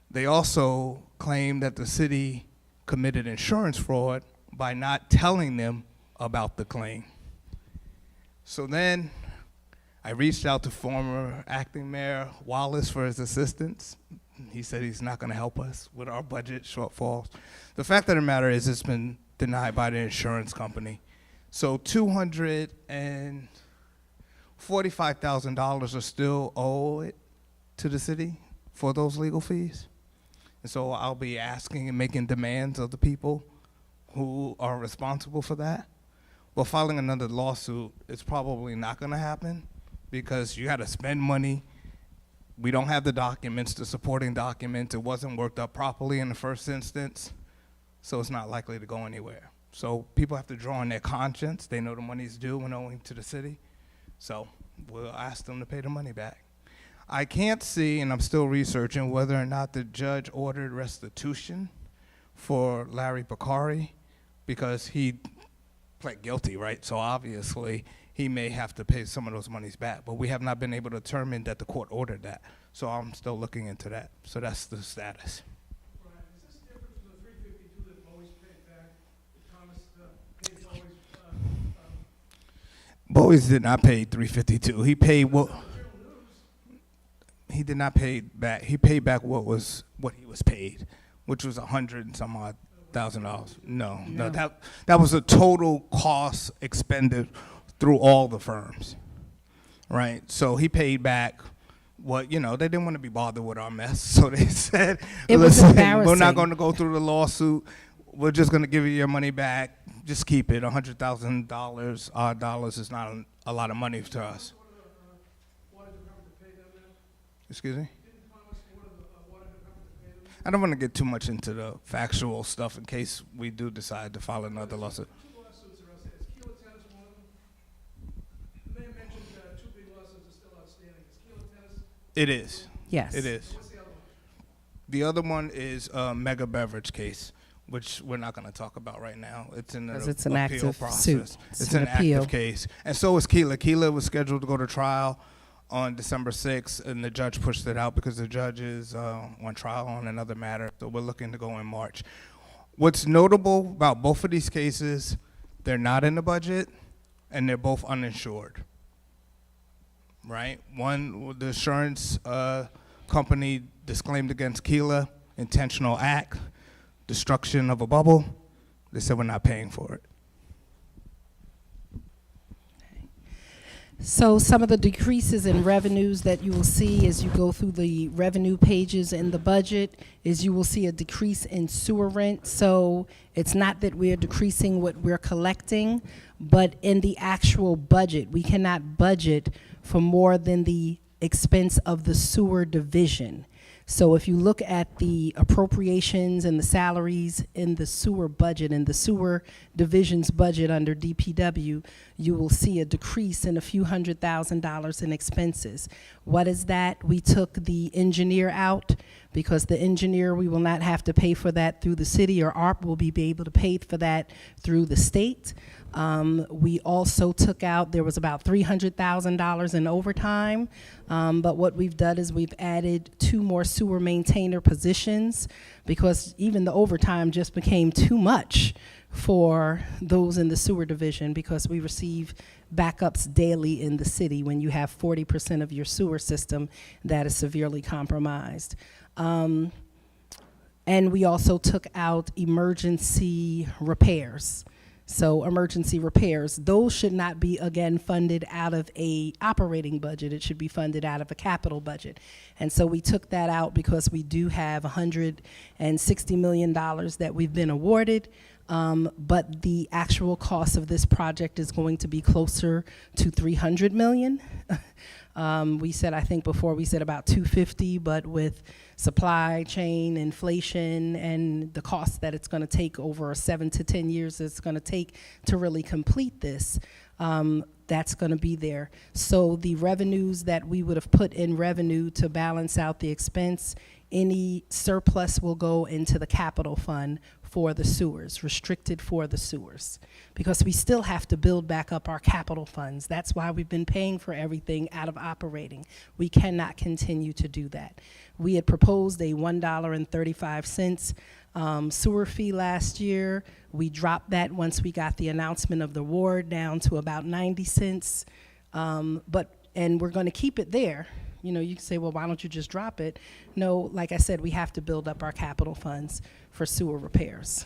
They also claim that the city committed insurance fraud by not telling them about the claim. So then I reached out to former acting mayor Wallace for his assistance. He said he's not going to help us with our budget shortfalls. The fact of the matter is it's been denied by the insurance company. So $245,000 are still owed to the city for those legal fees. And so I'll be asking and making demands of the people who are responsible for that. Well, filing another lawsuit is probably not going to happen because you got to spend money. We don't have the documents, the supporting documents. It wasn't worked up properly in the first instance, so it's not likely to go anywhere. So people have to draw on their conscience. They know the money's due and owing to the city. So we'll ask them to pay the money back. I can't see, and I'm still researching, whether or not the judge ordered restitution for Larry Bakari because he pled guilty, right? So obviously he may have to pay some of those monies back, but we have not been able to determine that the court ordered that. So I'm still looking into that. So that's the status. Brian, is this different from the $352 that Bowie's paid back, that Thomas paid Bowie's? Bowie's did not pay $352. He paid what? He did not pay back. He paid back what he was paid, which was 100 and some odd $100,000. No, that was a total cost expended through all the firms, right? So he paid back what, they didn't want to be bothered with our mess, so they said, It was listen, we're embarrassing. not going to go through the lawsuit. We're just going to give you your money back. Just keep it. $100,000 odd dollars is not a lot of money to us. Excuse me? I don't want to get too much into the factual stuff in case we do decide to file another lawsuit. Two lawsuits are outstanding. Is Keeler Tennis one of them? The mayor mentioned two big lawsuits are still outstanding. Is Keeler Tennis? It is. Yes. It is. What's the other one? The other one is a mega beverage case, which we're not going to talk about right now. It's in the 'Cause it's an appeal active process. suit. It's an an appeal. active case. And so is Keeler. Keeler was scheduled to go to trial on December 6th, and the judge pushed it out because the judge is on trial on another matter. So we're looking to go in March. What's notable about both of these cases, they're not in the budget, and they're both uninsured, right? One, the insurance company disclaimed against Keeler, intentional act, destruction of a bubble. They said we're not paying for it. So some of the decreases in revenues that you will see as you go through the revenue pages in the budget is you will see a decrease in sewer rent. So it's not that we're decreasing what we're collecting, but in the actual budget, we cannot budget for more than the expense of the sewer division. So if you look at the appropriations and the salaries in the sewer budget and the sewer division's budget under DPW, you will see a decrease in a few $100,000 in expenses. What is that? We took the engineer out because the engineer, we will not have to pay for that through the city, or ARP will be able to pay for that through the state. We also took out, there was about $300,000 in overtime, but what we've done is we've added 2 more sewer maintainer positions because even the overtime just became too much for those in the sewer division because we receive backups daily in the city when you have 40% of your sewer system that is severely compromised. And we also took out emergency repairs. So emergency repairs, those should not be, again, funded out of a operating budget. It should be funded out of a capital budget. And so we took that out because we do have $160 million that we've been awarded, but the actual cost of this project is going to be closer to $300 million. We said, I think before we said about 250, but with supply chain, inflation, and the cost that it's going to take over 7 to 10 years it's going to take to really complete this, that's going to be there. So the revenues that we would have put in revenue to balance out the expense, any surplus will go into the capital fund for the sewers, restricted for the sewers, because we still have to build back up our capital funds. That's why we've been paying for everything out of operating. We cannot continue to do that. We had proposed a $1.35 sewer fee last year. We dropped that once we got the announcement of the award down to about 90 cents. And we're going to keep it there. You know, you can say, well, why don't you just drop it? No, like I said, we have to build up our capital funds for sewer repairs.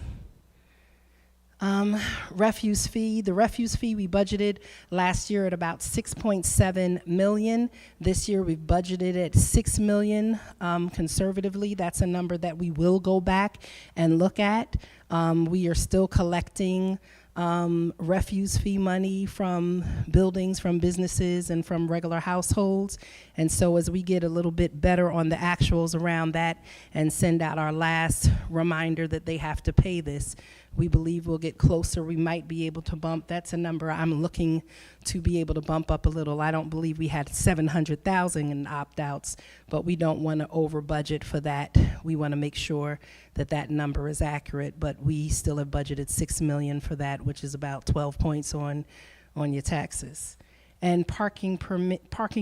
Refuse fee. The refuse fee we budgeted last year at about $6.7 million. This year we've budgeted at $6 million conservatively. That's a number that we will go back and look at. We are still collecting refuse fee money from buildings, from businesses, and from regular households. And so as we get a little bit better on the actuals around that and send out our last reminder that they have to pay this, we believe we'll get closer. We might be able to bump. That's a number I'm looking to be able to bump up a little. I don't believe we had 700,000 in opt-outs, but we don't want to over budget for that. We want to make sure that that number is accurate, but we still have budgeted $6 million for that, which is about 12 points on your taxes. And parking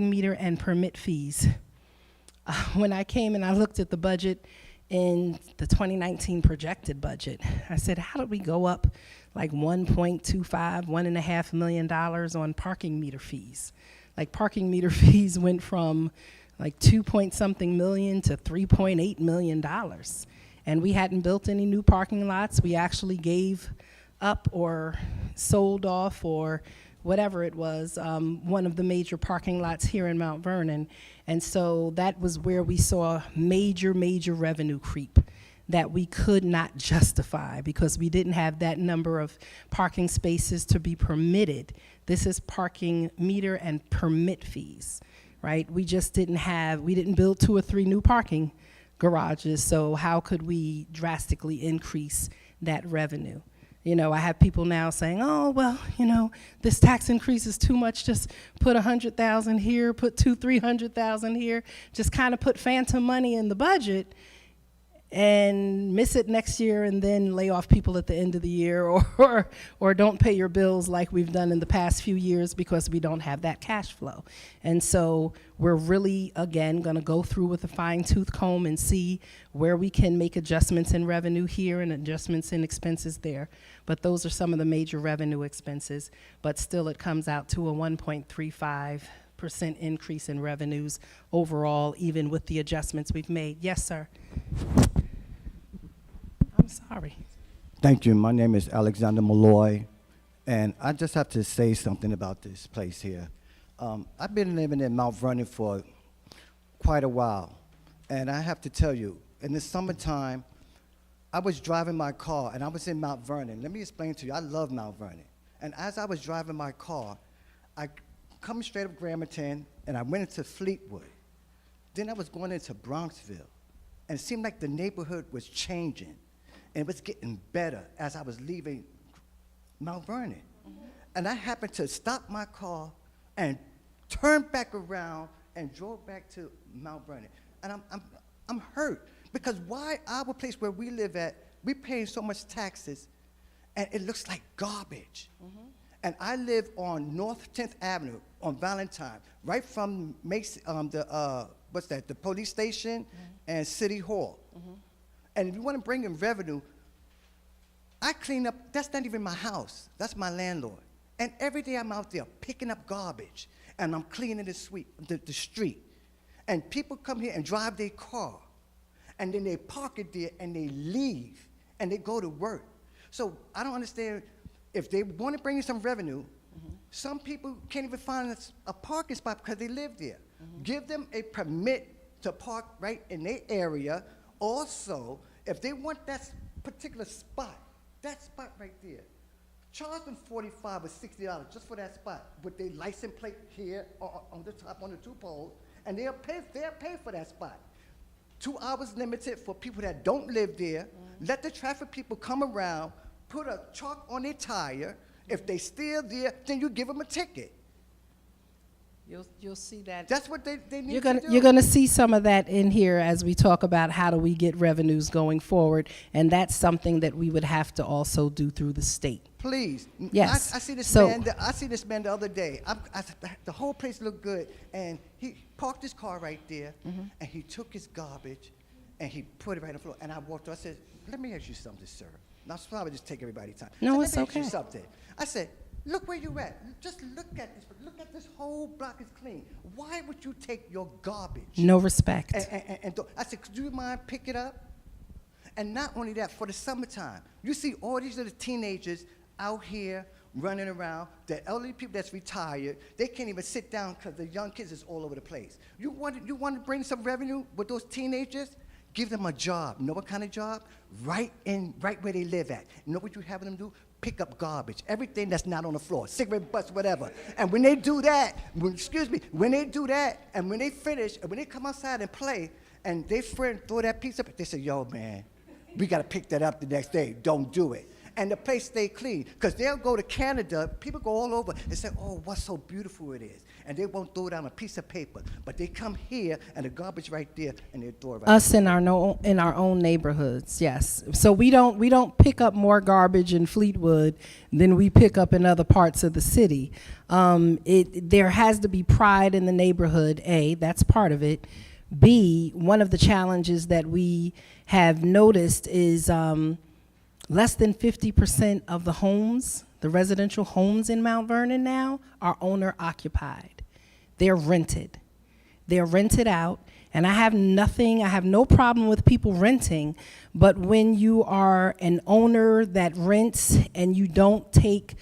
meter and permit fees. When I came and I looked at the budget in the 2019 projected budget, I said, how did we go up like $1.25 million on parking meter fees? Like parking meter fees went from like 2 point something million to $3.8 million. and we hadn't built any new parking lots. We actually gave up or sold off or whatever it was, one of the major parking lots here in Mount Vernon. And so that was where we saw major revenue creep that we could not justify because we didn't have that number of parking spaces to be permitted. This is parking meter and permit fees, right? We just didn't have, we didn't build 2 or 3 new parking garages, so how could we drastically increase that revenue? You know, I have people now saying, oh, well, you know, this tax increase is too much, just put 100,000 here, put 300,000 here, just kind of put phantom money in the budget and miss it next year and then lay off people at the end of the year or don't pay your bills like we've done in the past few years because we don't have that cash flow. And so we're really, again, going to go through with a fine-tooth comb and see where we can make adjustments in revenue here and adjustments in expenses there. But those are some of the major revenue expenses. But still, it comes out to a 1.35% increase in revenues overall, even with the adjustments we've made. Yes, sir. I'm sorry. Thank you. My name is Alexander Malloy, and I just have to say something about this place here. I've been living in Mount Vernon for quite a while, and I have to tell you, in the summertime, I was driving my car, and I was in Mount Vernon. Let me explain to you, I love Mount Vernon. And as I was driving my car, I come straight up Gramerton, and I went into Fleetwood. Then I was going into Bronxville, and it seemed like the neighborhood was changing. And it was getting better as I was leaving Mount Vernon. And I happened to stop my car and turn back around and drove back to Mount Vernon. And I'm hurt because why our place where we live at, we pay so much taxes and it looks like garbage. And I live on North 10th Avenue on Valentine, right from the police station and City Hall. And if you want to bring in revenue, I clean up, that's not even my house, that's my landlord. And every day I'm out there picking up garbage, and I'm cleaning the street. And people come here and drive their car, and then they park it there, and they leave, and they go to work. So I don't understand, if they want to bring in some revenue, some people can't even find a parking spot because they live there. Give them a permit to park right in their area. Also, if they want that particular spot, that spot right there, charge them $45 or $60 just for that spot with their license plate here on the top on the 2 poles, and they'll pay for that spot. 2 hours limited for people that don't live there. Let the traffic people come around, put a chalk on their tire. If they still there, then you give them a ticket. You'll see that. That's what they need You're to do. You're gonna see some of that in here as we talk about how do we get revenues going forward, and that's something that we would have to also do through the state. Please. Yes. I see this So- man. I see this man the other day. The whole place looked good, and he parked his car right there, and he took his garbage, and he put it right on the floor. And I walked up. I said, "Let me ask you something, sir." Now, I'll probably just take everybody's time. No, I it's said, Let me okay. ask you something. I said, "Look where you at. Just look at this. Look at this whole block is clean. Why would you take your garbage?" No respect. I said, "Could you mind pick it up?" And not only that, for the summertime, you see all these little teenagers out here running around. The elderly people that's retired, they can't even sit down because the young kids is all over the place. You want to bring some revenue with those teenagers? Give them a job. You know what kind of job? Right where they live at. You know what you having them do? Pick up garbage, everything that's not on the floor, cigarette butts, whatever. And when they do that, when they do that, and when they finish, and when they come outside and play, and their friend throw that piece up, they say, "Yo, man, we got to pick that up the next day. Don't do it." And the place stay clean, because they'll go to Canada, people go all over and say, "Oh, what's so beautiful it is." And they won't throw it on a piece of paper, but they come here and the garbage right there, and they throw it right Us in our own neighborhoods, yes. So we don't pick up more garbage in Fleetwood than we pick up in other parts of the city. There has to be pride in the neighborhood. A, that's part of it. B, one of the challenges that we have noticed is less than 50% of the homes, the residential homes in Mount Vernon now, are owner occupied. They're rented. They're rented out, And I have no problem with people renting, but when you are an owner that rents and you don't take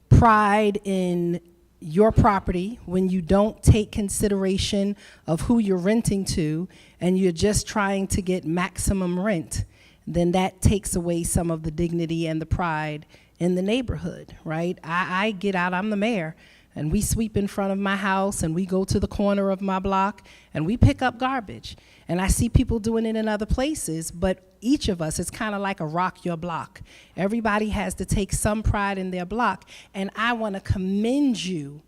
pride in your property, when you don't take consideration of who you're renting to, and you're just trying to get maximum rent, then that takes away some of the dignity and the pride in the neighborhood, right? I get out, I'm the mayor, and we sweep in front of my house, and we go to the corner of my block, and we pick up garbage. And I see people doing it in other places, but each of us, it's kind of like a rock your block. Everybody has to take some pride in their block, and I want to commend you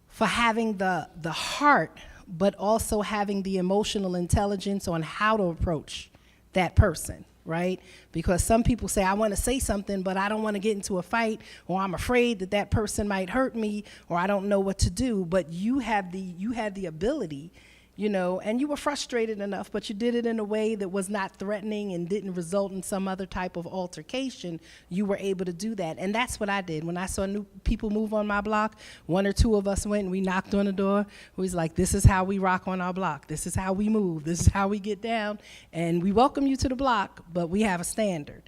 for having the heart, but also having the emotional intelligence on how to approach that person, right? Because some people say, I want to say something, but I don't want to get into a fight, or I'm afraid that that person might hurt me, or I don't know what to do. But you had the ability, you know, and you were frustrated enough, but you did it in a way that was not threatening and didn't result in some other type of altercation. You were able to do that, and that's what I did. When I saw new people move on my block, one or two of us went and we knocked on the door. We was like, this is how we rock on our block. This is how we move. This is how we get down, and we welcome you to the block, but we have a standard.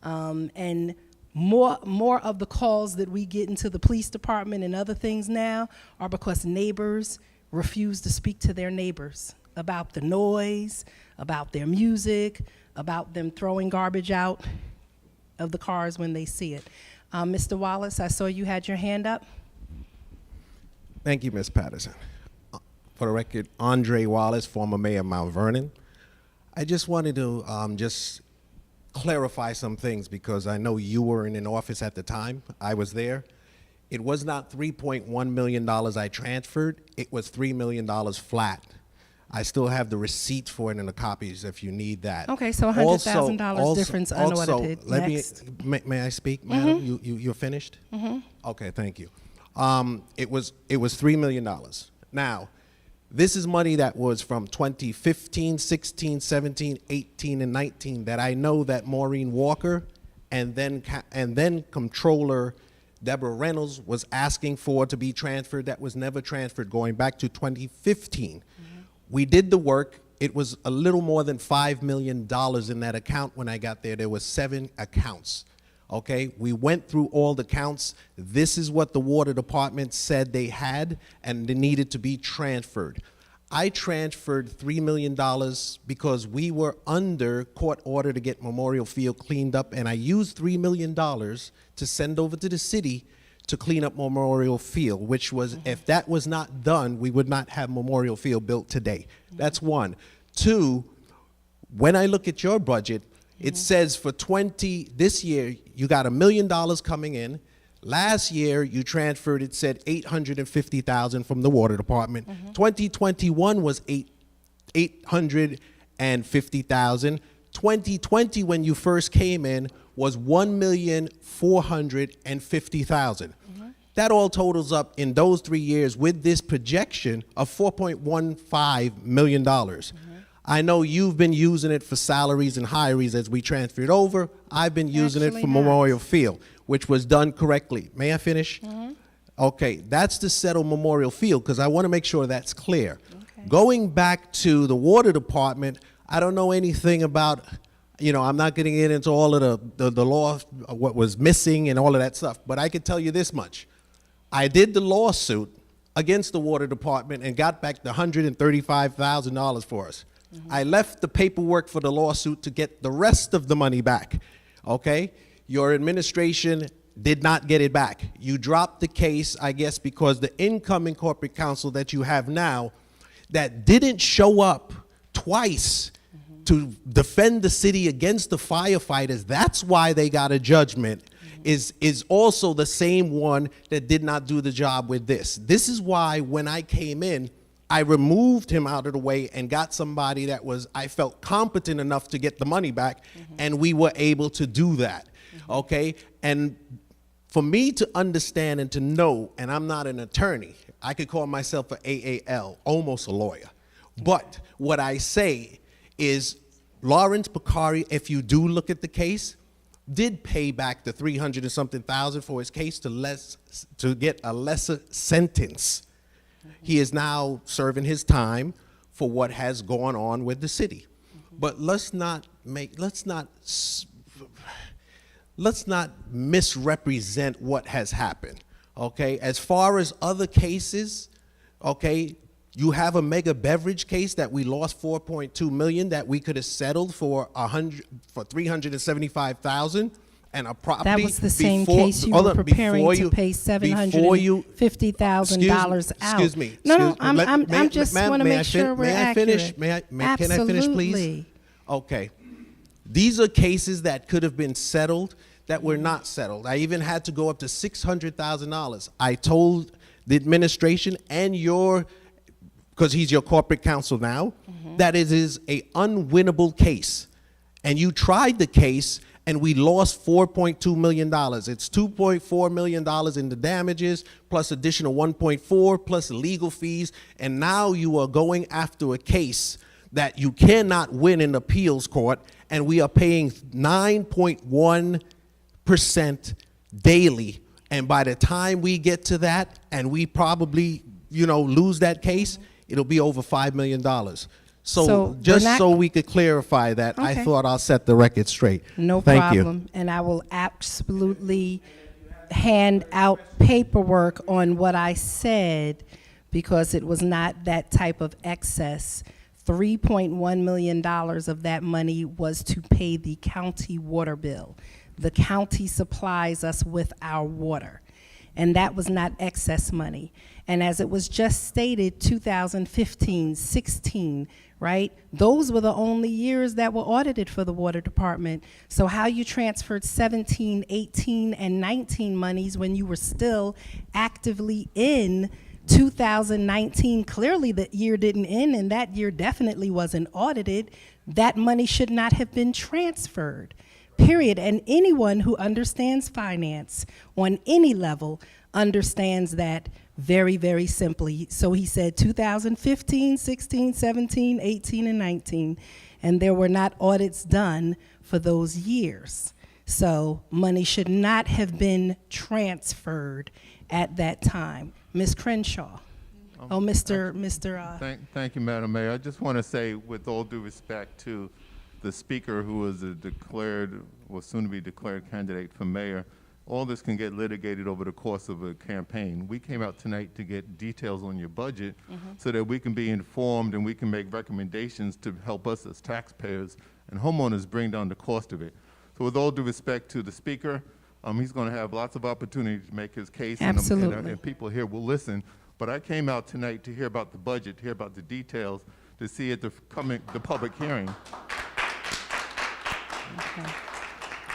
And more of the calls that we get into the police department and other things now are because neighbors refuse to speak to their neighbors about the noise, about their music, about them throwing garbage out of the cars when they see it. Mr. Wallace, I saw you had your hand up. Thank you, Ms. Patterson. For the record, Andre Wallace, former mayor of Mount Vernon. I just wanted to just clarify some things, because I know you were in an office at the time. I was there. It was not $3.1 million I transferred. It was $3 million flat. I still have the receipts for it and the copies if you need that. Okay, so $100,000 difference unaudited. May I speak, madam? You're finished? Okay, thank you. It was $3 million. Now, this is money that was from 2015, 16, 17, 18, and 19 that I know that Maureen Walker and then Comptroller Deborah Reynolds was asking for to be transferred. That was never transferred, going back to 2015. We did the work. It was a little more than $5 million in that account when I got there. There was 7 accounts, okay? We went through all the counts. This is what the water department said they had, and they needed to be transferred. I transferred $3 million because we were under court order to get Memorial Field cleaned up, and I used $3 million to send over to the city to clean up Memorial Field, which was, if that was not done, we would not have Memorial Field built today. That's one. Two, when I look at your budget, it says for this year, you got $1 million coming in. Last year, you transferred, it said $850,000 from the water department. 2021 was $850,000. 2020, when you first came in, was $1,450,000. That all totals up in those 3 years with this projection of $4.15 million. I know you've been using it for salaries and hires as we transferred over. I've been using it for Memorial Field, which was done correctly. May I finish? Okay, that's to settle Memorial Field, because I want to make sure that's clear. Going back to the water department, I don't know anything about, you know, I'm not going to get into all of the law, what was missing and all of that stuff, but I can tell you this much. I did the lawsuit against the water department and got back the $135,000 for us. I left the paperwork for the lawsuit to get the rest of the money back, okay? Your administration did not get it back. You dropped the case, I guess, because the incoming corporate counsel that you have now that didn't show up twice to defend the city against the firefighters, that's why they got a judgment, is also the same one that did not do the job with this. This is why when I came in, I removed him out of the way and got somebody that was, I felt competent enough to get the money back, and we were able to do that, okay? And for me to understand and to know, and I'm not an attorney, I could call myself an AAL, almost a lawyer, but what I say is Lawrence Bakari, if you do look at the case, did pay back the $300 and something thousand for his case to get a lesser sentence. He is now serving his time for what has gone on with the city. But let's not misrepresent what has happened, okay? As far as other cases, okay, you have a Mega Beverage case that we lost 4.2 million that we could have settled for 375,000, and a property. That was the same before- case you hold were on, preparing before to you- pay before you- $750,000 out. Excuse me. No, excuse me. I'm just ma'am, want to may I make sure we're may I finish? accurate. Can I finish, please? Absolutely. Okay. These are cases that could have been settled that were not settled. I even had to go up to $600,000. I told the administration and because he's your corporate counsel now, that it is a unwinnable case. And you tried the case, and we lost $4.2 million. It's $2.4 million in the damages, plus additional 1.4, plus legal fees, and now you are going after a case that you cannot win in appeals court, and we are paying 9.1% daily. And by the time we get to that, and we probably, lose that case, it'll be over $5 million. So just so we could clarify that, I Okay. thought I'll set the record straight. No Thank you. problem. And I will absolutely hand out paperwork on what I said, because it was not that type of excess. $3.1 million of that money was to pay the county water bill. The county supplies us with our water, and that was not excess money. And as it was just stated, 2015, 16, right? Those were the only years that were audited for the water department. So how you transferred 17, 18, and 19 monies when you were still actively in 2019, clearly the year didn't end, and that year definitely wasn't audited. That money should not have been transferred, period. And anyone who understands finance on any level understands that very, very simply. So he said 2015, 16, 17, 18, and 19, and there were not audits done for those years. So money should not have been transferred at that time. Ms. Crenshaw. Mr. Thank you, Madam Mayor. I just want to say, with all due respect to the speaker who was soon to be declared candidate for mayor, all this can get litigated over the course of a campaign. We came out tonight to get details on your budget so that we can be informed and we can make recommendations to help us as taxpayers and homeowners bring down the cost of it. So with all due respect to the speaker, he's going to have lots of opportunity to make his case. Absolutely. And people here will listen. But I came out tonight to hear about the budget, to hear about the details, to see at the public hearing. Okay.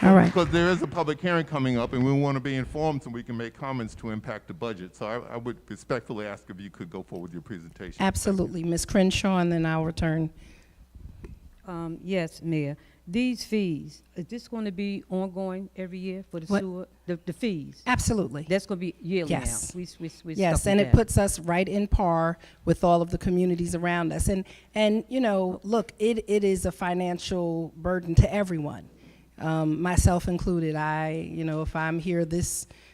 All right. Because there is a public hearing coming up, and we want to be informed so we can make comments to impact the budget. So I would respectfully ask if you could go forward with your presentation. Absolutely. Ms. Crenshaw, and then I'll return. Yes, Mayor. These fees, is this going to be ongoing every year for the What? sewer? The fees? Absolutely. That's going to be yearly Yes. now? We Yes, stuck and with it that. puts us right in par with all of the communities around us. And look, it is a financial burden to everyone, myself included. If I'm here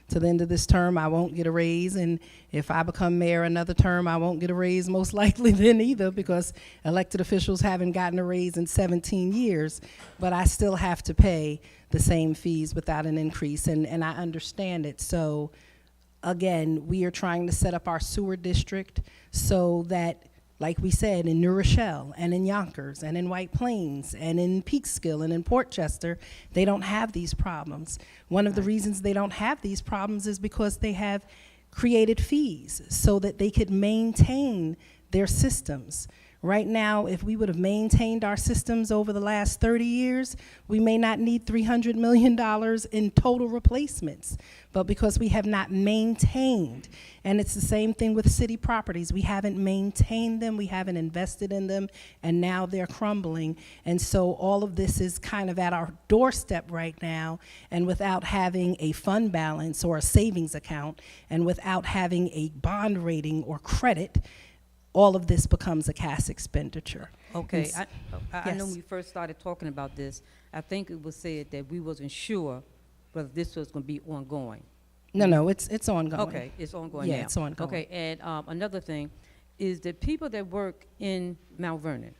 to the end of this term, I won't get a raise, and if I become mayor another term, I won't get a raise most likely then either, because elected officials haven't gotten a raise in 17 years, but I still have to pay the same fees without an increase, and I understand it. So again, we are trying to set up our sewer district so that, like we said, in New Rochelle and in Yonkers and in White Plains and in Peekskill and in Port Chester, they don't have these problems. One of the reasons they don't have these problems is because they have created fees so that they could maintain their systems. Right now, if we would have maintained our systems over the last 30 years, we may not need $300 million in total replacements. But because we have not maintained, and it's the same thing with city properties, we haven't maintained them, we haven't invested in them, and now they're crumbling. And so all of this is kind of at our doorstep right now, and without having a fund balance or a savings account, and without having a bond rating or credit, all of this becomes a cash expenditure. Okay, And I know yes. when we first started talking about this, I think it was said that we wasn't sure whether this was going to be ongoing. No, it's ongoing. Okay, it's ongoing now. Yeah, it's ongoing. Okay, and another thing, is that people that work in Mount Vernon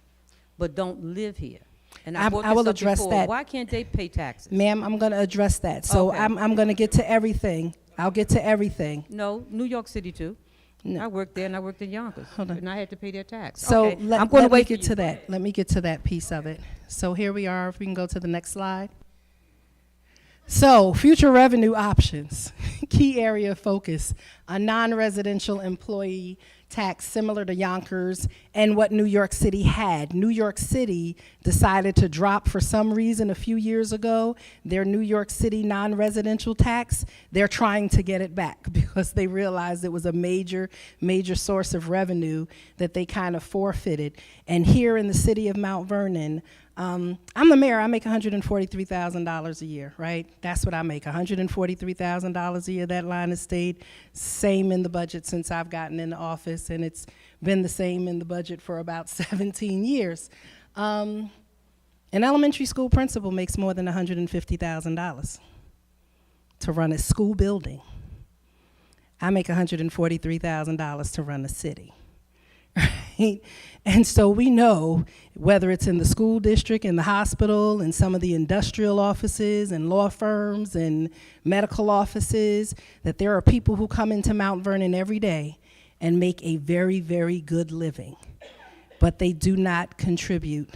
but don't live here, and I brought will this up address before, that. why can't they pay taxes? Ma'am, I'm going to address that. So Okay. I'm going to get to everything. I'll get to everything. No, New York City too. No. I worked there and I worked in Yonkers, Hold on. and I had to pay their tax. So Okay, let, I'm going let to wait me for get you. to Go that. ahead. Let me get to that piece of it. So here we are. If we can go to the next slide. So future revenue options, key area of focus, a non-residential employee tax similar to Yonkers and what New York City had. New York City decided to drop for some reason a few years ago their New York City non-residential tax. They're trying to get it back because they realized it was a major source of revenue that they kind of forfeited. And here in the city of Mount Vernon, I'm the mayor, I make $143,000 a year, right? That's what I make, $143,000 a year. That line has stayed same in the budget since I've gotten into office, and it's been the same in the budget for about 17 years. An elementary school principal makes more than $150,000 to run a school building. I make $143,000 to run a city. Right? And so we know, whether it's in the school district, in the hospital, in some of the industrial offices and law firms and medical offices, that there are people who come into Mount Vernon every day and make a very, very good living, but they do not contribute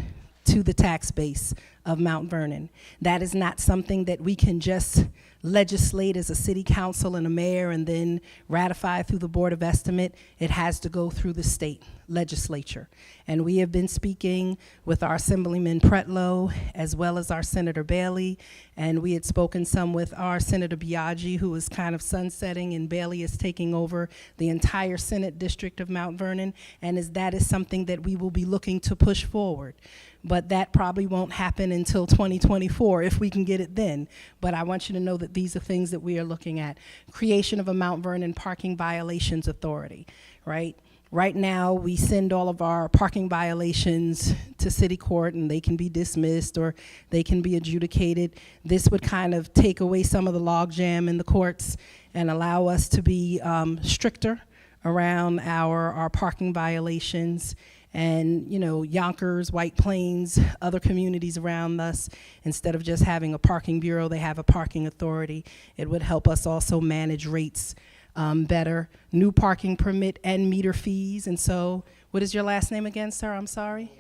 to the tax base of Mount Vernon. That is not something that we can just legislate as a city council and a mayor and then ratify through the Board of Estimate. It has to go through the state legislature. And we have been speaking with our Assemblyman Pretlow as well as our Senator Bailey, and we had spoken some with our Senator Biaggi, who is kind of sunsetting, and Bailey is taking over the entire Senate district of Mount Vernon, and that is something that we will be looking to push forward. But that probably won't happen until 2024 if we can get it then. But I want you to know that these are things that we are looking at. Creation of a Mount Vernon Parking Violations Authority, right? Right now, we send all of our parking violations to city court and they can be dismissed or they can be adjudicated. This would kind of take away some of the logjam in the courts and allow us to be stricter around our parking violations. And, you know, Yonkers, White Plains, other communities around us, instead of just having a parking bureau, they have a parking authority. It would help us also manage rates better. New parking permit and meter fees. And so, what is your last name again, sir? I'm sorry.